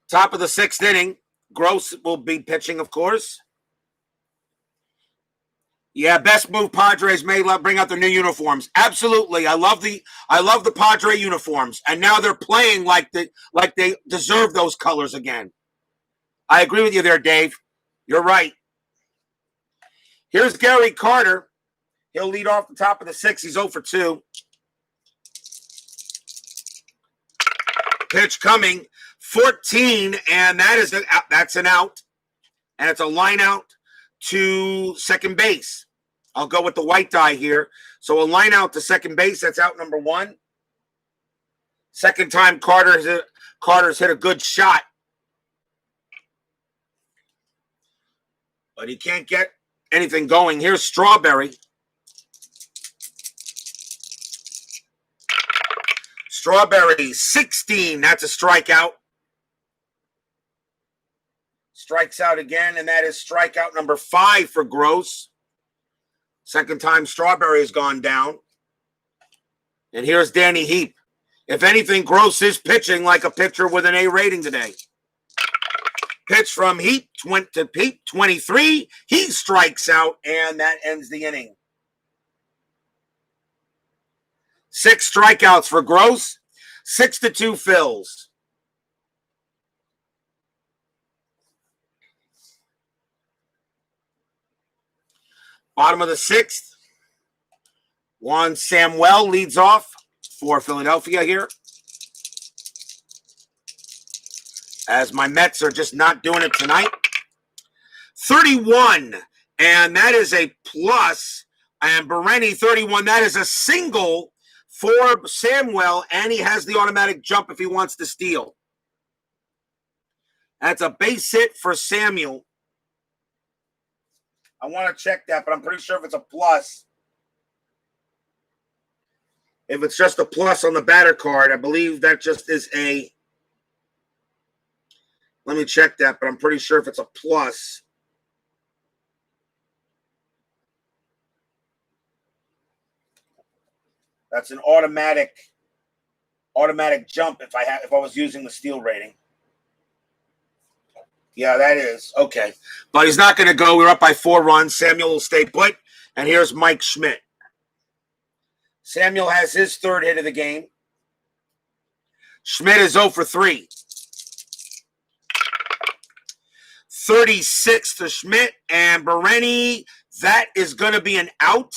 Top of the 6th inning. Gross will be pitching, of course. Yeah, best move Padres made. Bring out their new uniforms. Absolutely, I love the Padre uniforms, and now they're playing like they deserve those colors again. I agree with you there, Dave. You're right. Here's Gary Carter. He'll lead off the top of the 6th. He's 0 for 2. Pitch coming. 14, and that's an out. And it's a line out to second base. I'll go with the white die here. So a line out to second base. That's out number 1. Second time Carter's hit a good shot. But he can't get anything going. Here's Strawberry. Strawberry, 16. That's a strikeout. Strikes out again, and that is strikeout number 5 for Gross. Second time Strawberry has gone down. And here's Danny Heap. If anything, Gross is pitching like a pitcher with an A rating today. Pitch from Heap to Heap, 23. He strikes out, and that ends the inning. 6 strikeouts for Gross. 6-2 Phils. Bottom of the 6th. Juan Samuel leads off for Philadelphia here. As my Mets are just not doing it tonight. 31, and that is a plus. And Bereni, 31, that is a single for Samuel, and he has the automatic jump if he wants to steal. That's a base hit for Samuel. I want to check that, but I'm pretty sure if it's a plus. If it's just a plus on the batter card, I believe that just is a... Let me check that, but I'm pretty sure if it's a plus. That's an automatic jump if I was using the steal rating. Yeah, that is. Okay. But he's not going to go. We're up by 4 runs. Samuel will stay put. And here's Mike Schmidt. Samuel has his 3rd hit of the game. Schmidt is 0 for 3. 36 to Schmidt. And Bereni, that is going to be an out.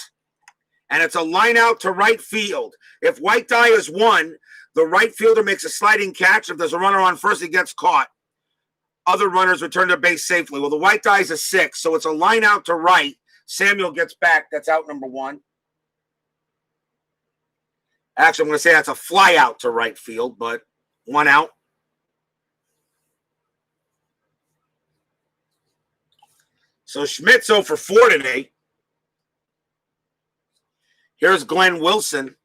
And it's a line out to right field. If White Die is 1, the right fielder makes a sliding catch. If there's a runner on first, he gets caught. Other runners return to base safely. Well, the White Die is a 6, so it's a line out to right. Samuel gets back. That's out number 1. Actually, I'm going to say that's a fly out to right field, but 1 out. So Schmidt's 0 for 4 today. Here's Glenn Wilson.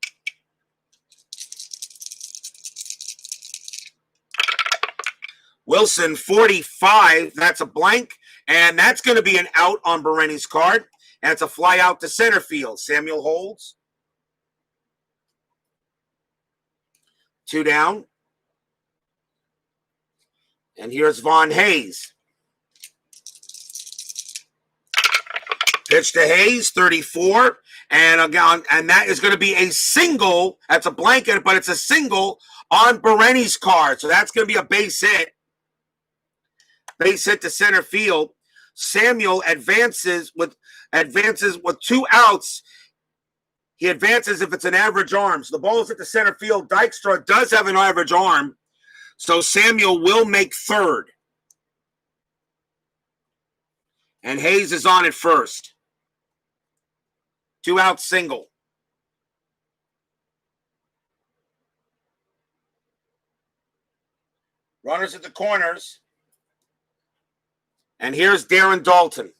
Wilson, 45. That's a blank. And that's going to be an out on Bereni's card. And it's a fly out to center field. Samuel holds. 2 down. And here's Von Hayes. Pitch to Hayes, 34. And again, and that is going to be a single. That's a blanket, but it's a single on Bereni's card. So that's going to be a base hit. Base hit to center field. Samuel advances with 2 outs. He advances if it's an average arm. So the ball is at the center field. Dykstra does have an average arm. So Samuel will make 3rd. And Hayes is on at first. 2 out single. Runners at the corners. And here's Darren Dalton.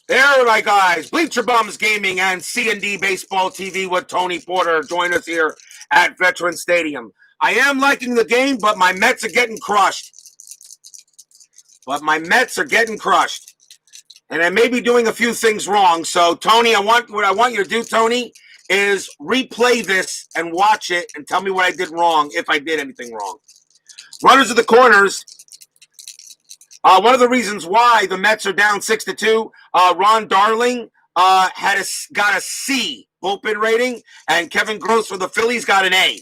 There, my guys. Bleacher Bums Gaming and C&D Baseball TV with Tony Porter. Join us here at Veterans Stadium. I am liking the game, but my Mets are getting crushed. And I may be doing a few things wrong. So, Tony, what I want you to do, Tony, is replay this and watch it and tell me what I did wrong, if I did anything wrong. Runners at the corners. One of the reasons why the Mets are down 6-2, Ron Darling got a C bullpen rating, and Kevin Gross for the Phillies got an A.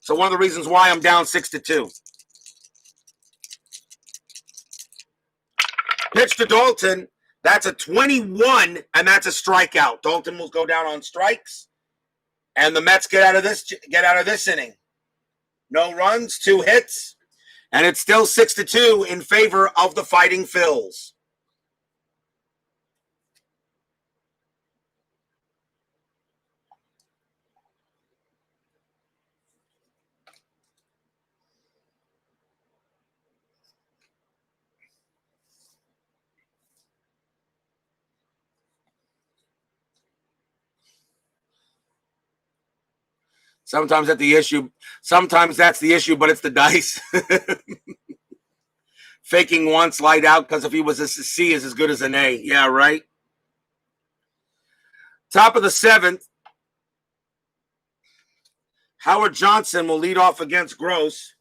So one of the reasons why I'm down 6-2. Pitch to Dalton. That's a 21, and that's a strikeout. Dalton will go down on strikes, and the Mets get out of this inning. No runs, 2 hits, and it's still 6-2 in favor of the Fighting Phils. Sometimes that's the issue. But it's the dice. Faking one, slide out, because if he was a C, is as good as an A. Yeah, right? Top of the 7th. Howard Johnson will lead off against Gross.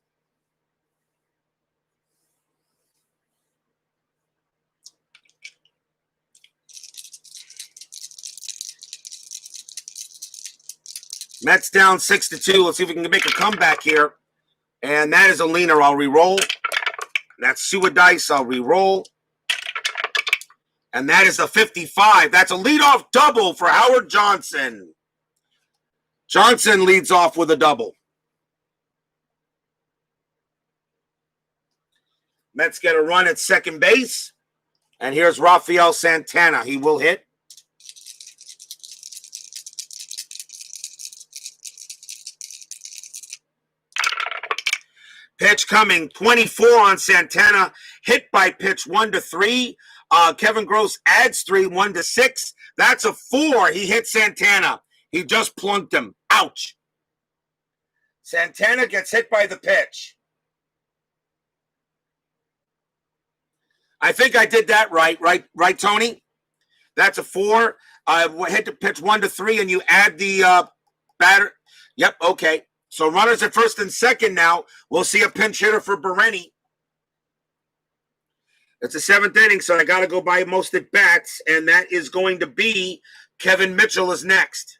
Mets down 6-2. Let's see if we can make a comeback here. And that is a leaner. I'll re-roll. That's Sua Dice. I'll re-roll. And that is a 55. That's a leadoff double for Howard Johnson. Johnson leads off with a double. Mets get a run at second base. And here's Raphael Santana. He will hit. Pitch coming, 24 on Santana. Hit by pitch 1-3. Kevin Gross adds 3, 1-6. That's a 4. He hit Santana. He just plunked him. Ouch. Santana gets hit by the pitch. I think I did that right, Tony? That's a 4. Hit the pitch 1-3, and you add the batter. Yep, okay. So runners at first and second now. We'll see a pinch hitter for Bereni. It's the 7th inning, so I got to go by most at bats, and that is going to be Kevin Mitchell is next.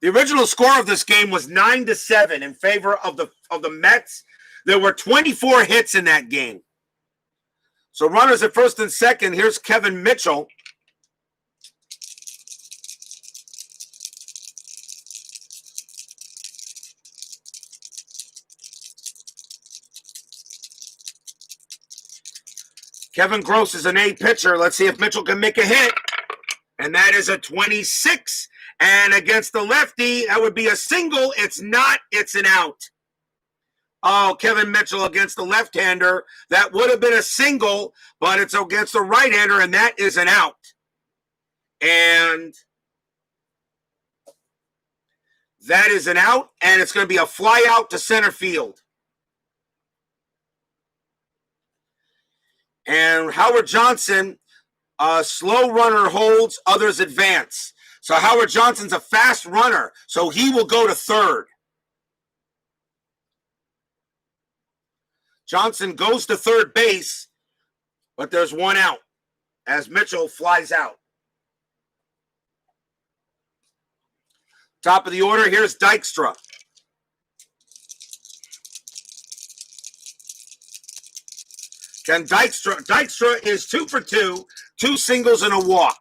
The original score of this game was 9-7 in favor of the Mets. There were 24 hits in that game. So runners at first and second. Here's Kevin Mitchell. Kevin Gross is an A pitcher. Let's see if Mitchell can make a hit. And that is a 26. And against the lefty, that would be a single. It's not. It's an out. Oh, Kevin Mitchell against the left-hander. That would have been a single, but it's against the right-hander, and that is an out. And that is an out, and it's going to be a fly out to center field. And Howard Johnson, slow runner holds, others advance. So Howard Johnson's a fast runner, so he will go to third. Johnson goes to third base, but there's one out as Mitchell flies out. Top of the order, here's Dykstra. Then Dykstra is 2 for 2, 2 singles and a walk.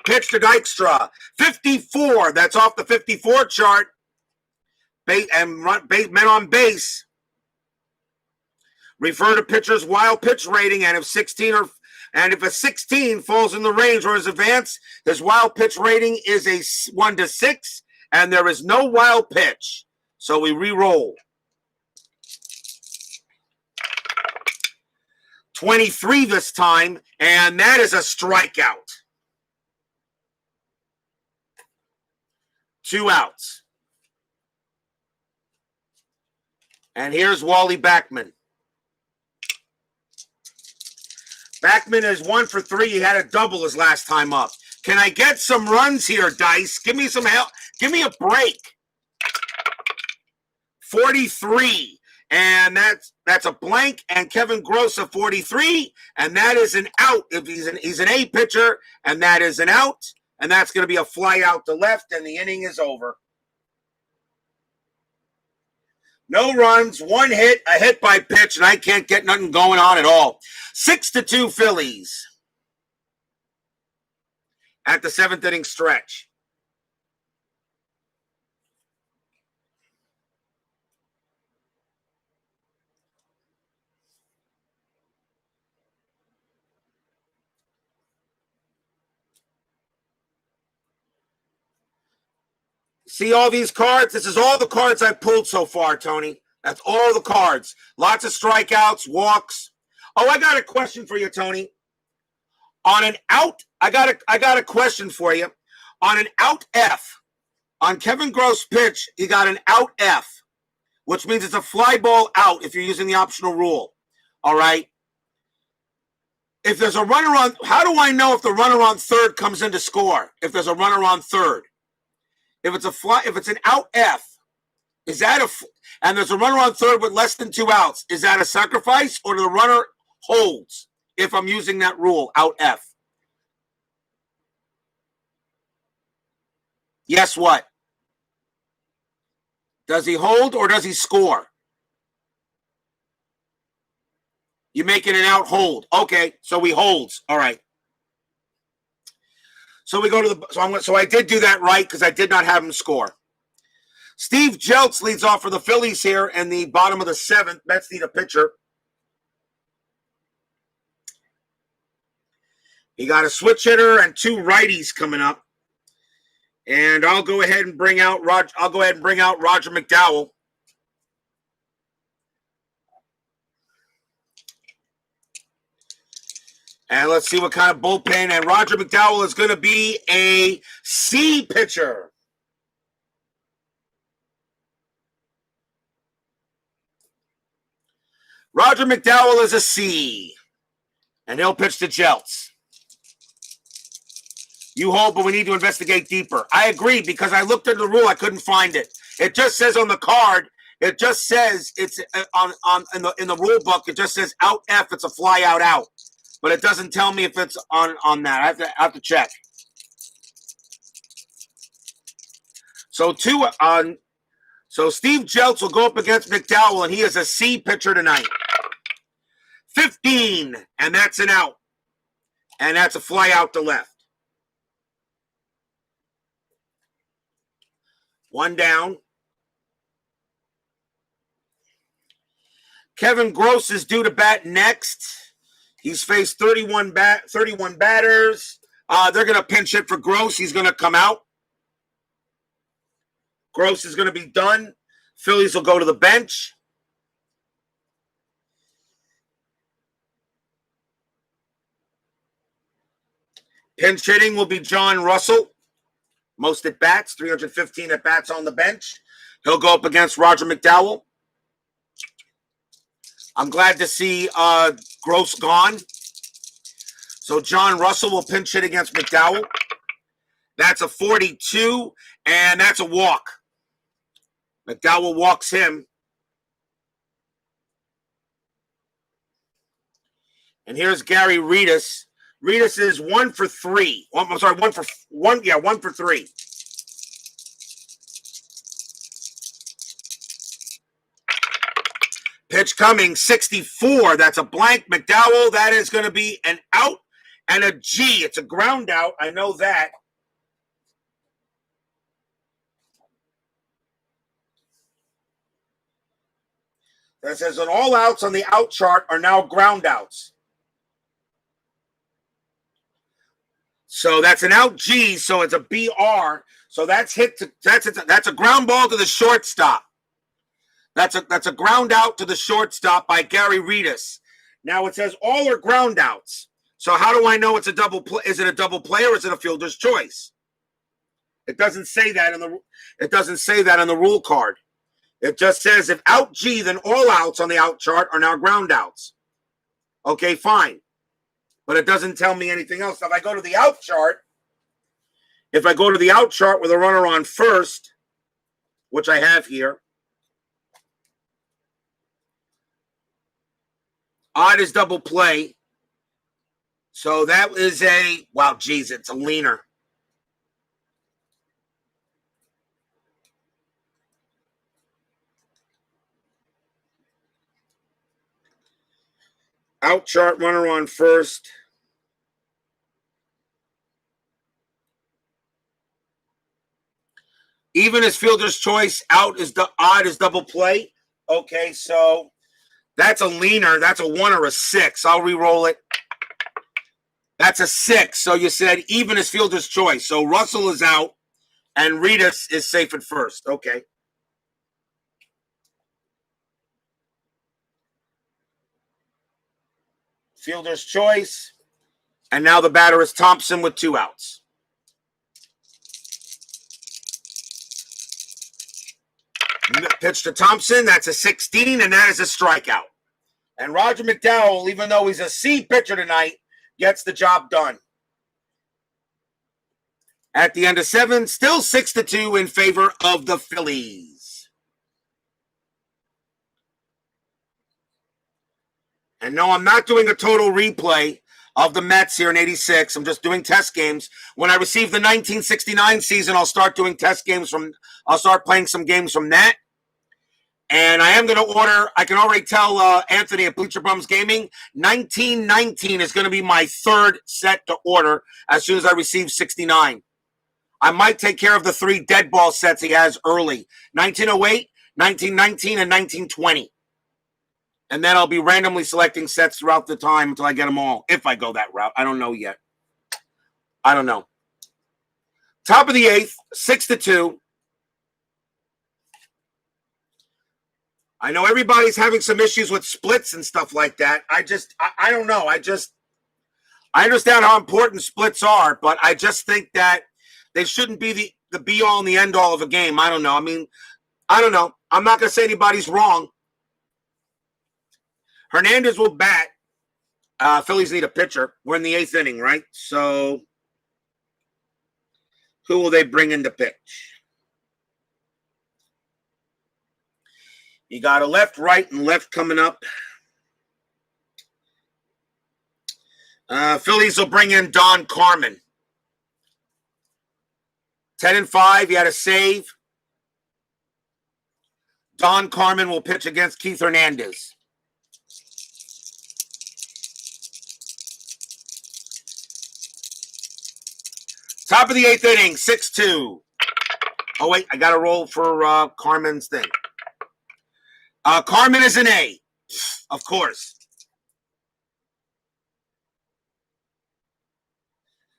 Pitch to Dykstra, 54. That's off the 54 chart. Men on base. Refer to pitcher's wild pitch rating, and if a 16 falls in the range or is advanced, his wild pitch rating is a 1-6, and there is no wild pitch. So we re-roll. 23 this time, and that is a strikeout. 2 outs. And here's Wally Backman. Backman is 1 for 3. He had a double his last time up. Can I get some runs here, Dice? Give me some help. Give me a break. 43. And that's a blank. And Kevin Gross a 43. And that is an out. If he's an A pitcher, and that is an out. And that's going to be a fly out to left, and the inning is over. No runs, 1 hit, a hit by pitch, and I can't get nothing going on at all. 6-2 Phillies at the 7th inning stretch. See all these cards? This is all the cards I've pulled so far, Tony. That's all the cards. Lots of strikeouts, walks. Oh, I got a question for you, Tony. On an out, I got a question for you. On an out F, on Kevin Gross' pitch, he got an out F, which means it's a fly ball out if you're using the optional rule. All right? If there's a runner on, how do I know if the runner on third comes in to score? If there's a runner on third? If it's an out F, is that and there's a runner on third with less than 2 outs, is that a sacrifice or the runner holds? if I'm using that rule, out F. Yes, what? Does he hold or does he score? You're making an out hold. Okay, so he holds. All right. So we go to the. So I did do that right because I did not have him score. Steve Jeltz leads off for the Phillies here in the bottom of the seventh. Mets need a pitcher. He got a switch hitter and two righties coming up. And I'll go ahead and bring out Roger McDowell. And let's see what kind of bullpen. And Roger McDowell is going to be a C pitcher. Roger McDowell is a C. And he'll pitch to Jeltz. You hold, but we need to investigate deeper. I agree, because I looked at the rule. I couldn't find it. It just says on the card, it just says it's in the rule book, it just says out F, it's a fly out. But it doesn't tell me if it's on that. I have to check. So Steve Jeltz will go up against McDowell, and he is a C pitcher tonight. 15, and that's an out. And that's a fly out to left. One down. Kevin Gross is due to bat next. He's faced 31 batters. They're going to pinch hit for Gross. He's going to come out. Gross is going to be done. Phillies will go to the bench. Pinch hitting will be John Russell. Most at bats, 315 at bats on the bench. He'll go up against Roger McDowell. I'm glad to see Gross gone. So John Russell will pinch hit against McDowell. That's a 42, and that's a walk. McDowell walks him. And here's Gary Reedus. Reedus is 1 for 3. I'm sorry, 1 for 3. Pitch coming, 64. That's a blank. McDowell, that is going to be an out and a G. It's a ground out. I know that. That says that all outs on the out chart are now ground outs. So that's an out G, so it's a BR. So that's a ground ball to the shortstop. That's a ground out to the shortstop by Gary Reedus. Now it says all are ground outs. So how do I know it's a double play? Is it a double play or is it a fielder's choice? It doesn't say that in the rule card. It just says if out G, then all outs on the out chart are now ground outs. Okay, fine. But it doesn't tell me anything else. If I go to the out chart, with a runner on first, which I have here, odd is double play. So that is it's a leaner. Out chart, runner on first. Even as fielder's choice, odd is double play. Okay, so that's a leaner. That's a 1 or a 6. I'll re-roll it. That's a 6. So you said even as fielder's choice. So Russell is out and Reedus is safe at first. Okay. Fielder's choice. And now the batter is Thompson with 2 outs. Pitch to Thompson. That's a 16, and that is a strikeout. And Roger McDowell, even though he's a C pitcher tonight, gets the job done. At the end of 7, still 6-2 in favor of the Phillies. And no, I'm not doing a total replay of the Mets here in 86. I'm just doing test games. When I receive the 1969 season, I'll start doing test games I'll start playing some games from that. And I am going to order, I can already tell Anthony at Bleacher Bums Gaming, 1919 is going to be my third set to order as soon as I receive 69. I might take care of the 3 dead ball sets he has early, 1908, 1919, and 1920. And then I'll be randomly selecting sets throughout the time until I get them all. If I go that route. I don't know yet. I don't know. Top of the 8th, 6-2. I know everybody's having some issues with splits and stuff like that. I don't know. I understand how important splits are, but I just think that they shouldn't be the be-all and the end-all of a game. I don't know. I mean, I don't know. I'm not going to say anybody's wrong. Hernandez will bat. Phillies need a pitcher. We're in the 8th inning, right? So who will they bring in to pitch? You got a left, right, and left coming up. Phillies will bring in Don Carmen. 10-5, he had a save. Don Carmen will pitch against Keith Hernandez. Top of the 8th inning, 6-2. Oh, wait, I got to roll for Carmen's thing. Carmen is an A, of course.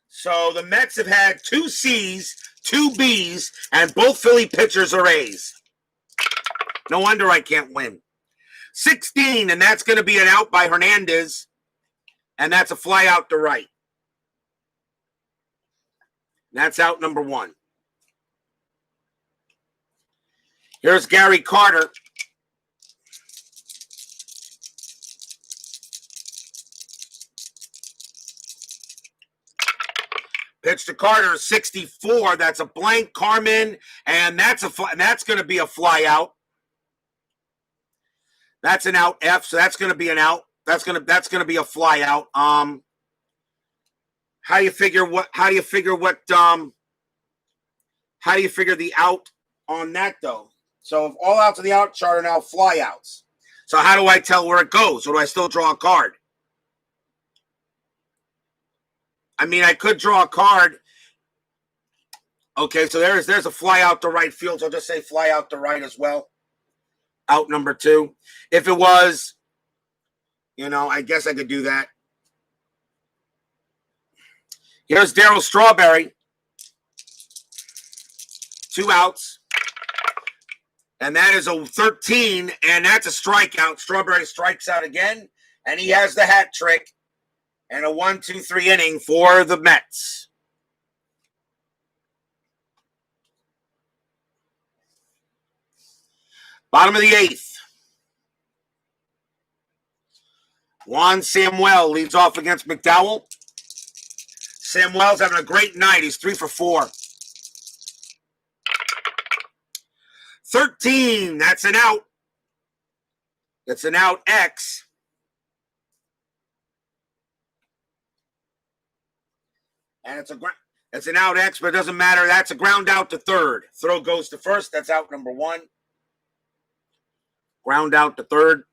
So the Mets have had 2 C's, 2 B's, and both Philly pitchers are A's. No wonder I can't win. 16, and that's going to be an out by Hernandez, and that's a fly out to right. That's out number 1. Here's Gary Carter. Pitch to Carter, 64. That's a blank. Carmen, and that's going to be a fly out. That's an out F, so that's going to be an out. That's going to be a fly out. How do you figure the out on that though? So if all outs of the out chart are now fly outs. So how do I tell where it goes? Or do I still draw a card? I mean, I could draw a card. Okay, so there's a fly out to right field. So I'll just say fly out to right as well. Out number 2. If it was, I guess I could do that. Here's Darryl Strawberry. 2 outs. And that is a 13, and that's a strikeout. Strawberry strikes out again, and he has the hat trick. And a 1-2-3 inning for the Mets. Bottom of the 8th. Juan Samuel leads off against McDowell. Samuel's having a great night. He's 3 for 4. 13, that's an out. It's an out X. And it's an out X, but it doesn't matter. That's a ground out to third. Throw goes to first. That's out number 1. Ground out to third.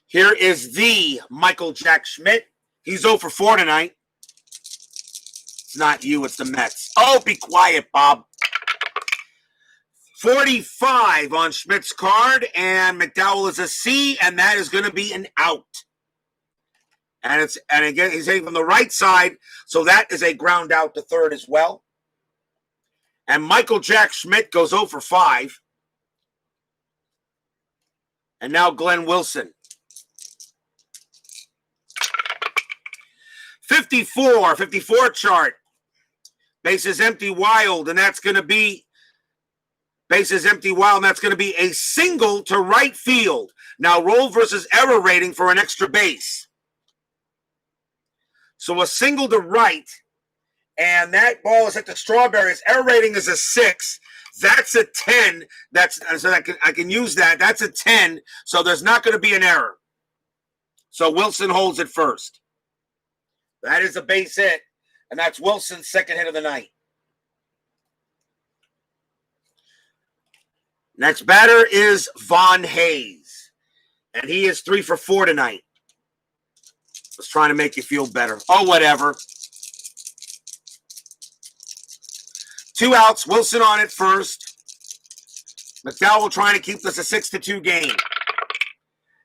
Here is the Michael Jack Schmidt. He's 0 for 4 tonight. It's not you, it's the Mets. Oh, be quiet, Bob. 45 on Schmidt's card, and McDowell is a C, and that is going to be an out. And again, he's hitting from the right side, so that is a ground out to third as well. And Michael Jack Schmidt goes 0 for 5. And now Glenn Wilson. 54 chart. Bases empty, Wild, and that's going to be bases empty, Wild, and that's going to be a single to right field. Now roll versus error rating for an extra base. So a single to right, and that ball is hit the Strawberries. Error rating is a 6. That's a 10. So I can use that. That's a 10. So there's not going to be an error. So Wilson holds it first. That is a base hit, and that's Wilson's second hit of the night. Next batter is Von Hayes, and he is 3 for 4 tonight. I was trying to make you feel better. Oh, whatever. 2 outs. Wilson on it first. McDowell trying to keep this a 6-2 game.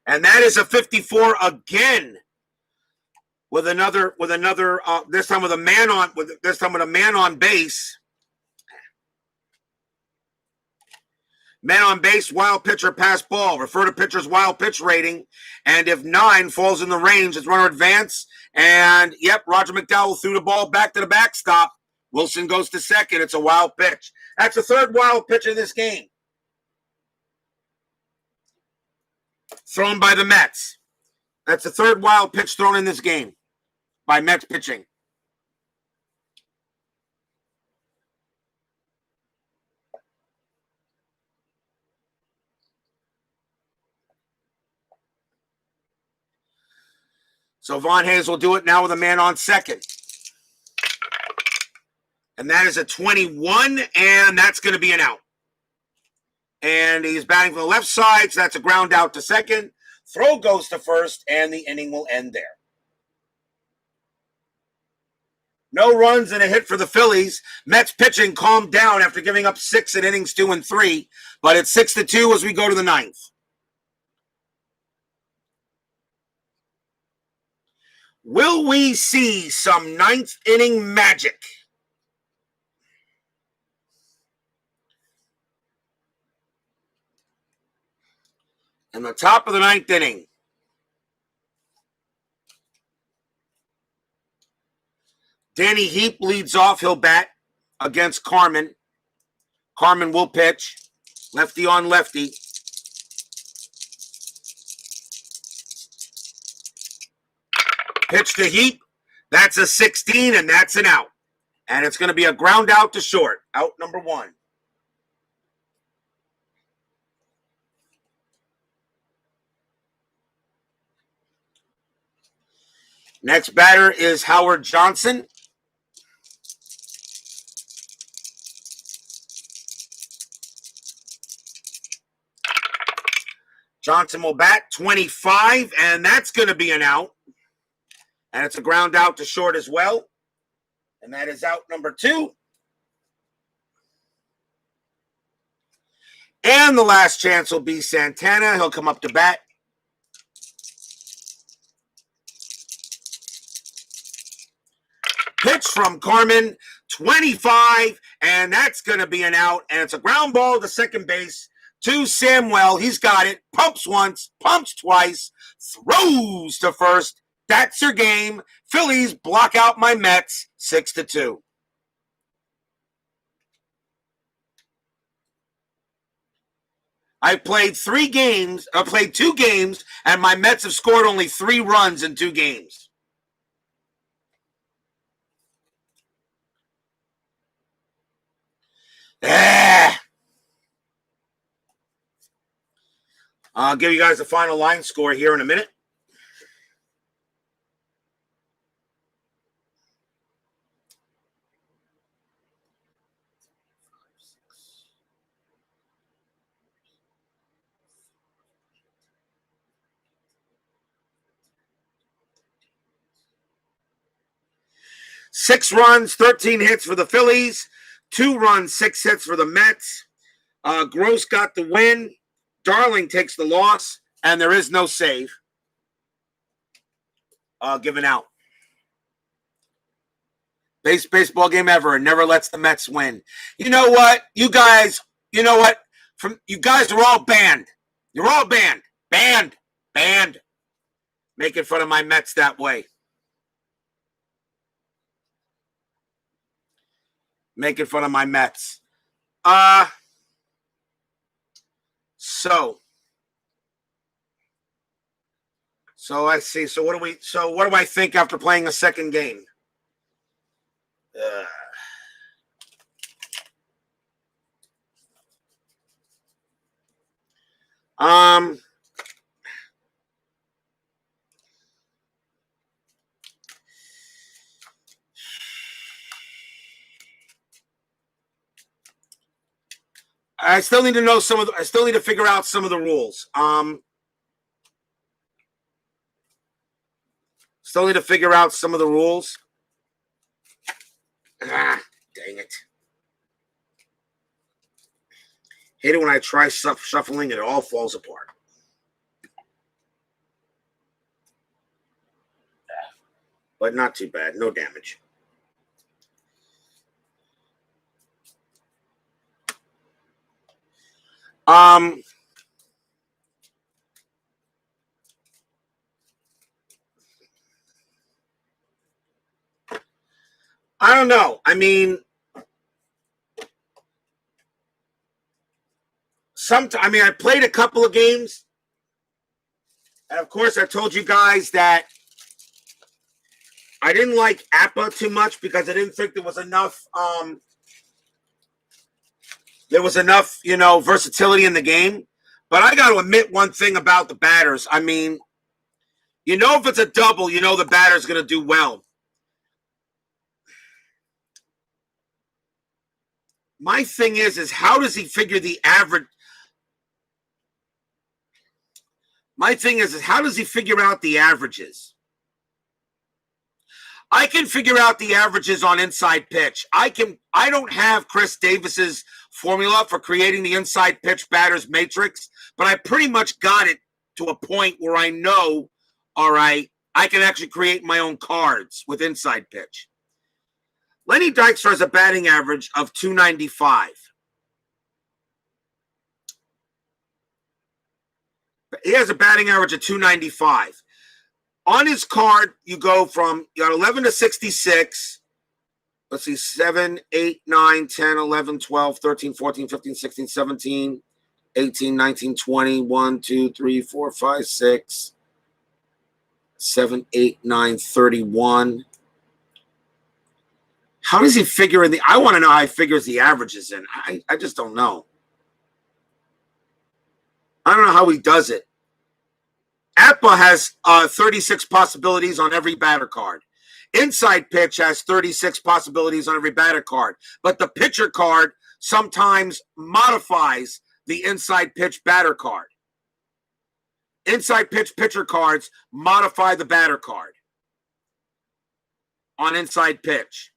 And that is a 54 again. With another, this time with a man on base. Man on base, wild pitch or pass ball. Refer to pitcher's wild pitch rating. And if 9 falls in the range, it's runner advance. And, yep, Roger McDowell threw the ball back to the backstop. Wilson goes to second. It's a wild pitch. That's the 3rd wild pitch of this game. Thrown by the Mets. That's the 3rd wild pitch thrown in this game by Mets pitching. So Von Hayes will do it now with a man on second. And that is a 21, and that's going to be an out. And he's batting from the left side, so that's a ground out to second. Throw goes to first, and the inning will end there. No runs and a hit for the Phillies. Mets pitching calmed down after giving up 6 in innings 2 and 3, but it's 6-2 as we go to the 9th. Will we see some 9th inning magic? In the top of the 9th inning. Danny Heap leads off. He'll bat against Carmen. Carmen will pitch. Lefty on lefty. Pitch to Heap. That's a 16, and that's an out. And it's going to be a ground out to short. Out number 1. Next batter is Howard Johnson. Johnson will bat 25, and that's going to be an out. And it's a ground out to short as well. And that is out number 2. And the last chance will be Santana. He'll come up to bat. Pitch from Carmen, 25, and that's going to be an out. And it's a ground ball to second base to Samuel. He's got it. Pumps once, pumps twice, throws to first. That's your game. Phillies block out my Mets 6-2. I played 2 games, and my Mets have scored only 3 runs in 2 games. I'll give you guys the final line score here in a minute. Six runs, 13 hits for the Phillies. 2 runs, 6 hits for the Mets. Gross got the win. Darling takes the loss, and there is no save given out. Best baseball game ever, and never lets the Mets win. You know what? You guys are all banned. You're all banned. Banned. Making fun of my Mets that way. Making fun of my Mets. So I see. So what do I think after playing a second game? Um, I still need to know some of the, I still need to figure out some of the rules. Still need to figure out some of the rules. Ah, dang it. Hate it when I try shuffling and it all falls apart. But not too bad. No damage. I don't know. I mean, I played a couple of games. And of course, I told you guys that I didn't like Appa too much because I didn't think there was enough versatility in the game. But I got to admit one thing about the batters. I mean, if it's a double, the batter's going to do well. My thing is how does he figure the average? My thing is how does he figure out the averages? I can figure out the averages on inside pitch. I don't have Chris Davis's formula for creating the inside pitch batters matrix, but I pretty much got it to a point where I know, all right, I can actually create my own cards with inside pitch. Lenny Dykstra has a batting average of 295. He has a batting average of 295. On his card, you got 11 to 66. Let's see, 7, 8, 9, 10, 11, 12, 13, 14, 15, 16, 17, 18, 19, 20, 1, 2, 3, 4, 5, 6, 7, 8, 9, 31. How does he figure in I want to know how he figures the averages in. I just don't know. I don't know how he does it. Appa has 36 possibilities on every batter card. Inside pitch has 36 possibilities on every batter card. But the pitcher card sometimes modifies the inside pitch batter card. Inside pitch pitcher cards modify the batter card on inside pitch.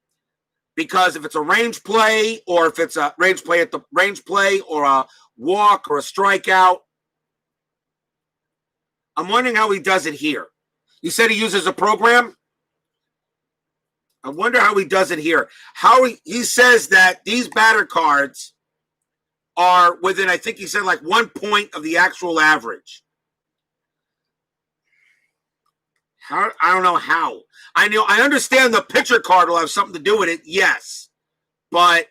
Because if it's a range play, or if it's a range play or a walk or a strikeout, I'm wondering how he does it here. You said he uses a program? I wonder how he does it here. He says that these batter cards are within, I think he said, like 1 point of the actual average. I don't know how. I understand the pitcher card will have something to do with it, yes. But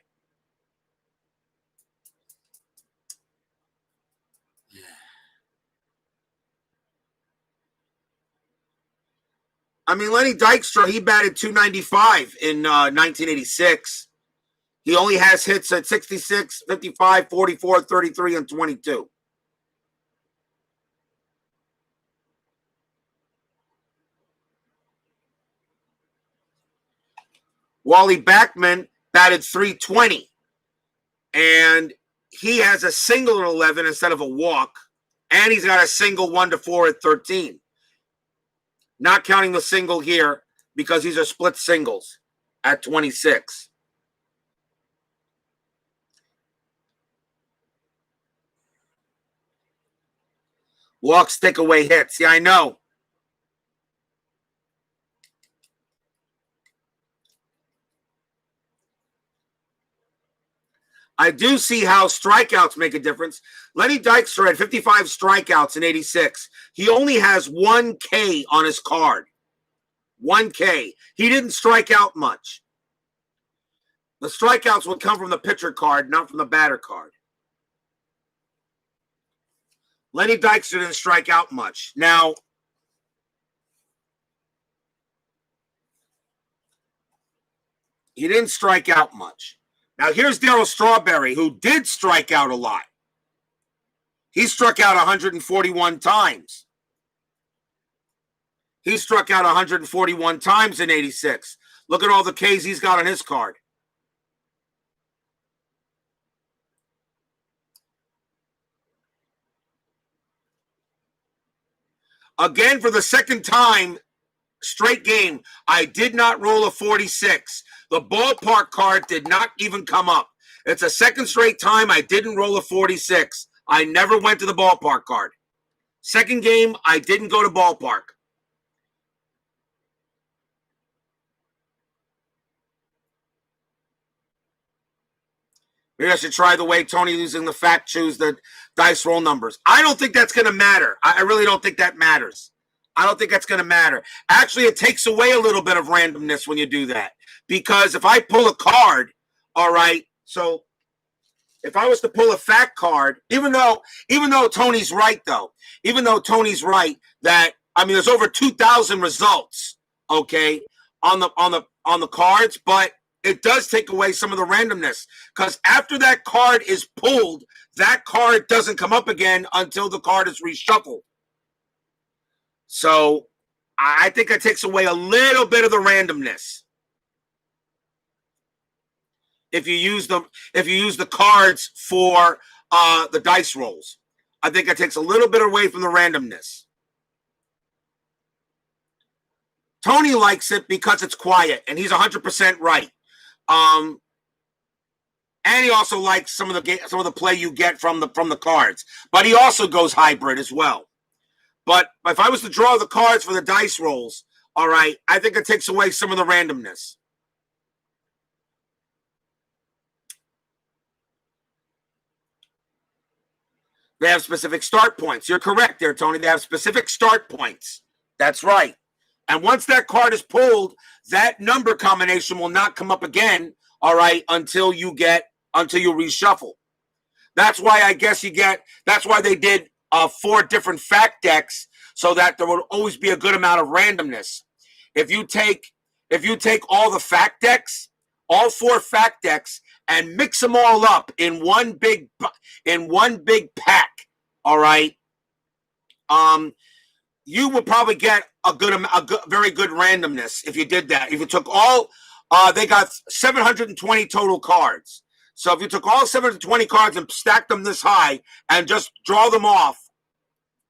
I mean, Lenny Dykstra, he batted 295 in 1986. He only has hits at 66, 55, 44, 33, and 22. Wally Backman batted 320, and he has a single at 11 instead of a walk, and he's got a single 1-4 at 13. Not counting the single here because these are split singles at 26. Walk, stick away hits. Yeah, I know. I do see how strikeouts make a difference. Lenny Dykstra had 55 strikeouts in 86. He only has 1 K on his card. 1 K. He didn't strike out much. The strikeouts would come from the pitcher card, not from the batter card. Lenny Dykstra didn't strike out much. Now, he didn't strike out much. Now, here's Darryl Strawberry, who did strike out a lot. He struck out 141 times. He struck out 141 times in 86. Look at all the Ks he's got on his card. Again, for the second time straight game, I did not roll a 46. The ballpark card did not even come up. It's a second straight time I didn't roll a 46. I never went to the ballpark card. Second game, I didn't go to ballpark. Maybe I should try the way Tony using the fact choose the dice roll numbers. I don't think that's going to matter. I really don't think that matters. I don't think that's going to matter. Actually, it takes away a little bit of randomness when you do that. Because if I pull a card, all right, so if I was to pull a fact card, even though Tony's right, though, even though Tony's right that, I mean, there's over 2,000 results, okay, on the cards, but it does take away some of the randomness because after that card is pulled, that card doesn't come up again until the card is reshuffled. So I think it takes away a little bit of the randomness if you use the cards for the dice rolls. I think it takes a little bit away from the randomness. Tony likes it because it's quiet, and he's 100% right. And he also likes some of the play you get from the cards, but he also goes hybrid as well. But if I was to draw the cards for the dice rolls, all right, I think it takes away some of the randomness. They have specific start points. You're correct there, Tony. They have specific start points. That's right. And once that card is pulled, that number combination will not come up again, all right, until you reshuffle. That's why that's why they did 4 different fact decks so that there would always be a good amount of randomness. If you take all the fact decks, all 4 fact decks, and mix them all up in one big pack, all right, you would probably get a very good randomness if you did that. If you took all, they got 720 total cards. So if you took all 720 cards and stacked them this high and just draw them off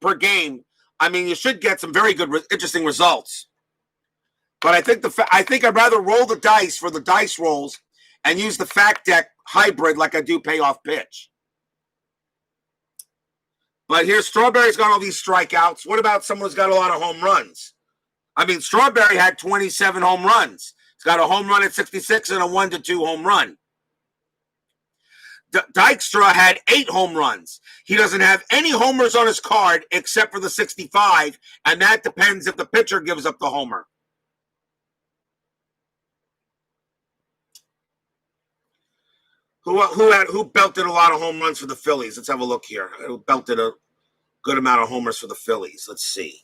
per game, I mean, you should get some very good, interesting results. But I think I'd rather roll the dice for the dice rolls and use the fact deck hybrid like I do payoff pitch. But here's Strawberry's got all these strikeouts. What about someone who's got a lot of home runs? I mean, Strawberry had 27 home runs. He's got a home run at 66 and a 1-2 home run. Dykstra had 8 home runs. He doesn't have any homers on his card except for the 65, and that depends if the pitcher gives up the homer. Who belted a lot of home runs for the Phillies? Let's have a look here. Who belted a good amount of homers for the Phillies? Let's see.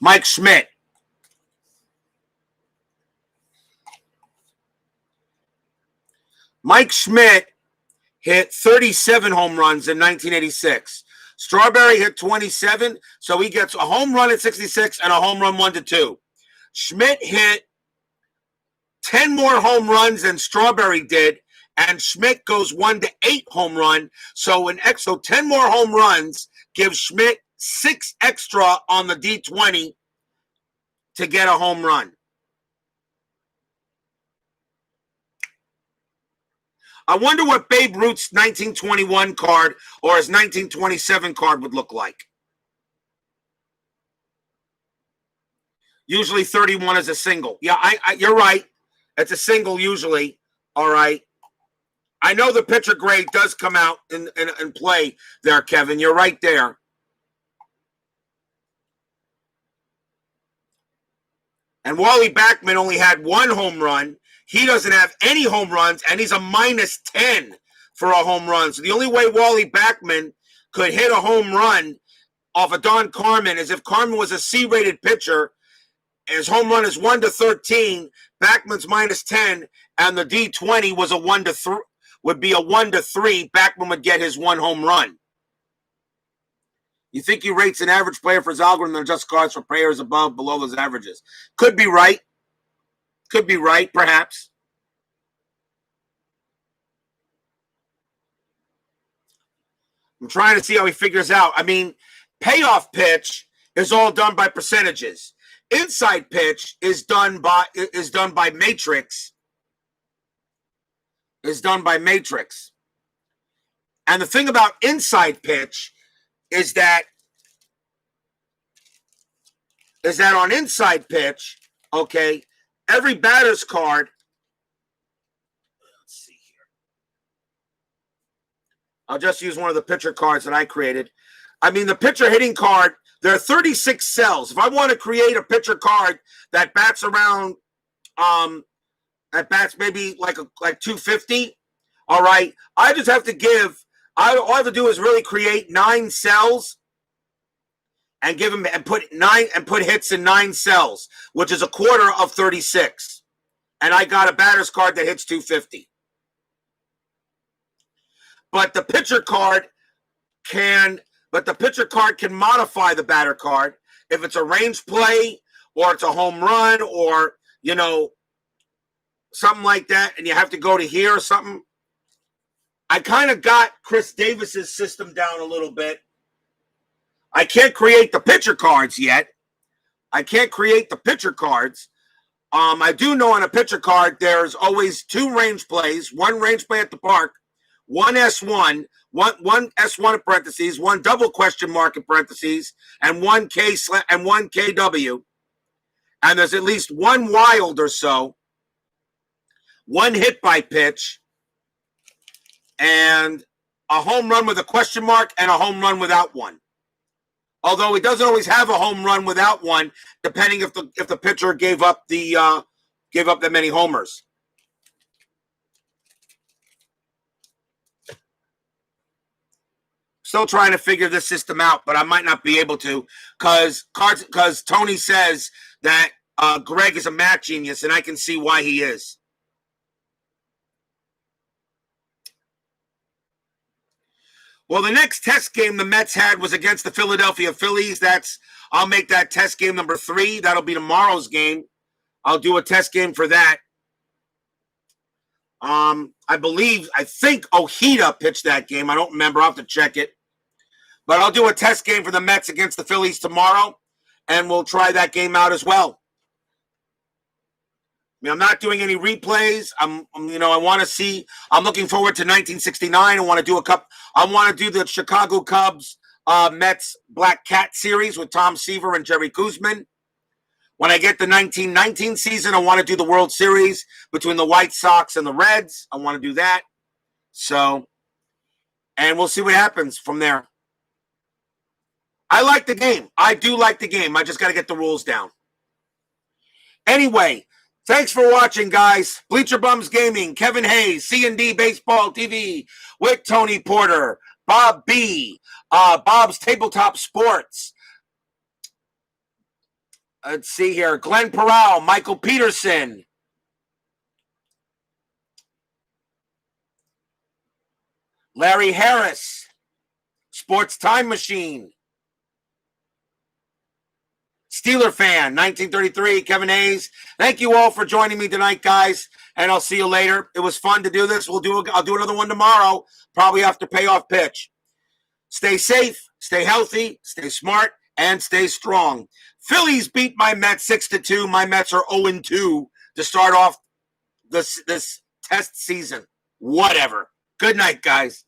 Mike Schmidt. Mike Schmidt hit 37 home runs in 1986. Strawberry hit 27, so he gets a home run at 66 and a home run 1-2. Schmidt hit 10 more home runs than Strawberry did, and Schmidt goes 1-8 home run. So 10 more home runs gives Schmidt 6 extra on the D20 to get a home run. I wonder what Babe Ruth's 1921 card or his 1927 card would look like. Usually 31 is a single. Yeah, you're right. It's a single usually. All right. I know the pitcher grade does come out and play there, Kevin. You're right there. And Wally Backman only had 1 home run. He doesn't have any home runs, and he's a -10 for a home run. So the only way Wally Backman could hit a home run off of Don Carmen is if Carmen was a C-rated pitcher. His home run is 1-13. Backman's -10, and the D20 was a would be a 1-3. Backman would get his 1 home run. You think he rates an average player for his algorithm and adjusts cards for players above, below those averages? Could be right. Could be right, perhaps. I'm trying to see how he figures out. I mean, payoff pitch is all done by percentages. Inside pitch is done by matrix. Is done by matrix. And the thing about inside pitch is that on inside pitch, okay, every batter's card. Let's see here. I'll just use one of the pitcher cards that I created. I mean, the pitcher hitting card, there are 36 cells. If I want to create a pitcher card that bats around, that bats maybe like 250, all right, I just have to give, all I have to do is really create 9 cells and give him and put hits in 9 cells, which is a quarter of 36. And I got a batter's card that hits 250. But the pitcher card can modify the batter card if it's a range play or it's a home run or, you know, something like that, and you have to go to here or something. I kind of got Chris Davis's system down a little bit. I can't create the pitcher cards yet. I do know on a pitcher card, there's always 2 range plays, 1 range play at the park, 1 S1, one S1 in parentheses, 1 double question mark in parentheses, and 1 KW. And there's at least 1 wild or so, 1 hit by pitch, and a home run with a question mark and a home run without one. Although he doesn't always have a home run without one, depending if the pitcher gave up that many homers. Still trying to figure this system out, but I might not be able to because Tony says that Greg is a math genius, and I can see why he is. Well, the next test game the Mets had was against the Philadelphia Phillies. I'll make that test game number 3. That'll be tomorrow's game. I'll do a test game for that. I think Ojeda pitched that game. I don't remember. I'll have to check it. But I'll do a test game for the Mets against the Phillies tomorrow, and we'll try that game out as well. I mean, I'm not doing any replays. I want to see. I'm looking forward to 1969. I want to do the Chicago Cubs Mets Black Cat series with Tom Seaver and Jerry Koosman. When I get the 1919 season, I want to do the World Series between the White Sox and the Reds. I want to do that. So, and we'll see what happens from there. I like the game. I do like the game. I just got to get the rules down. Anyway, thanks for watching, guys. Bleacher Bums Gaming, Kevin Hayes, C&D Baseball TV with Tony Porter, Bob B, Bob's Tabletop Sports. Let's see here. Glenn Peral, Michael Peterson. Larry Harris, Sports Time Machine. Steeler Fan, 1933, Kevin Hayes. Thank you all for joining me tonight, guys, and I'll see you later. It was fun to do this. I'll do another one tomorrow, probably after payoff pitch. Stay safe, stay healthy, stay smart, and stay strong. Phillies beat my Mets 6-2. My Mets are 0-2 to start off this test season. Whatever. Good night, guys.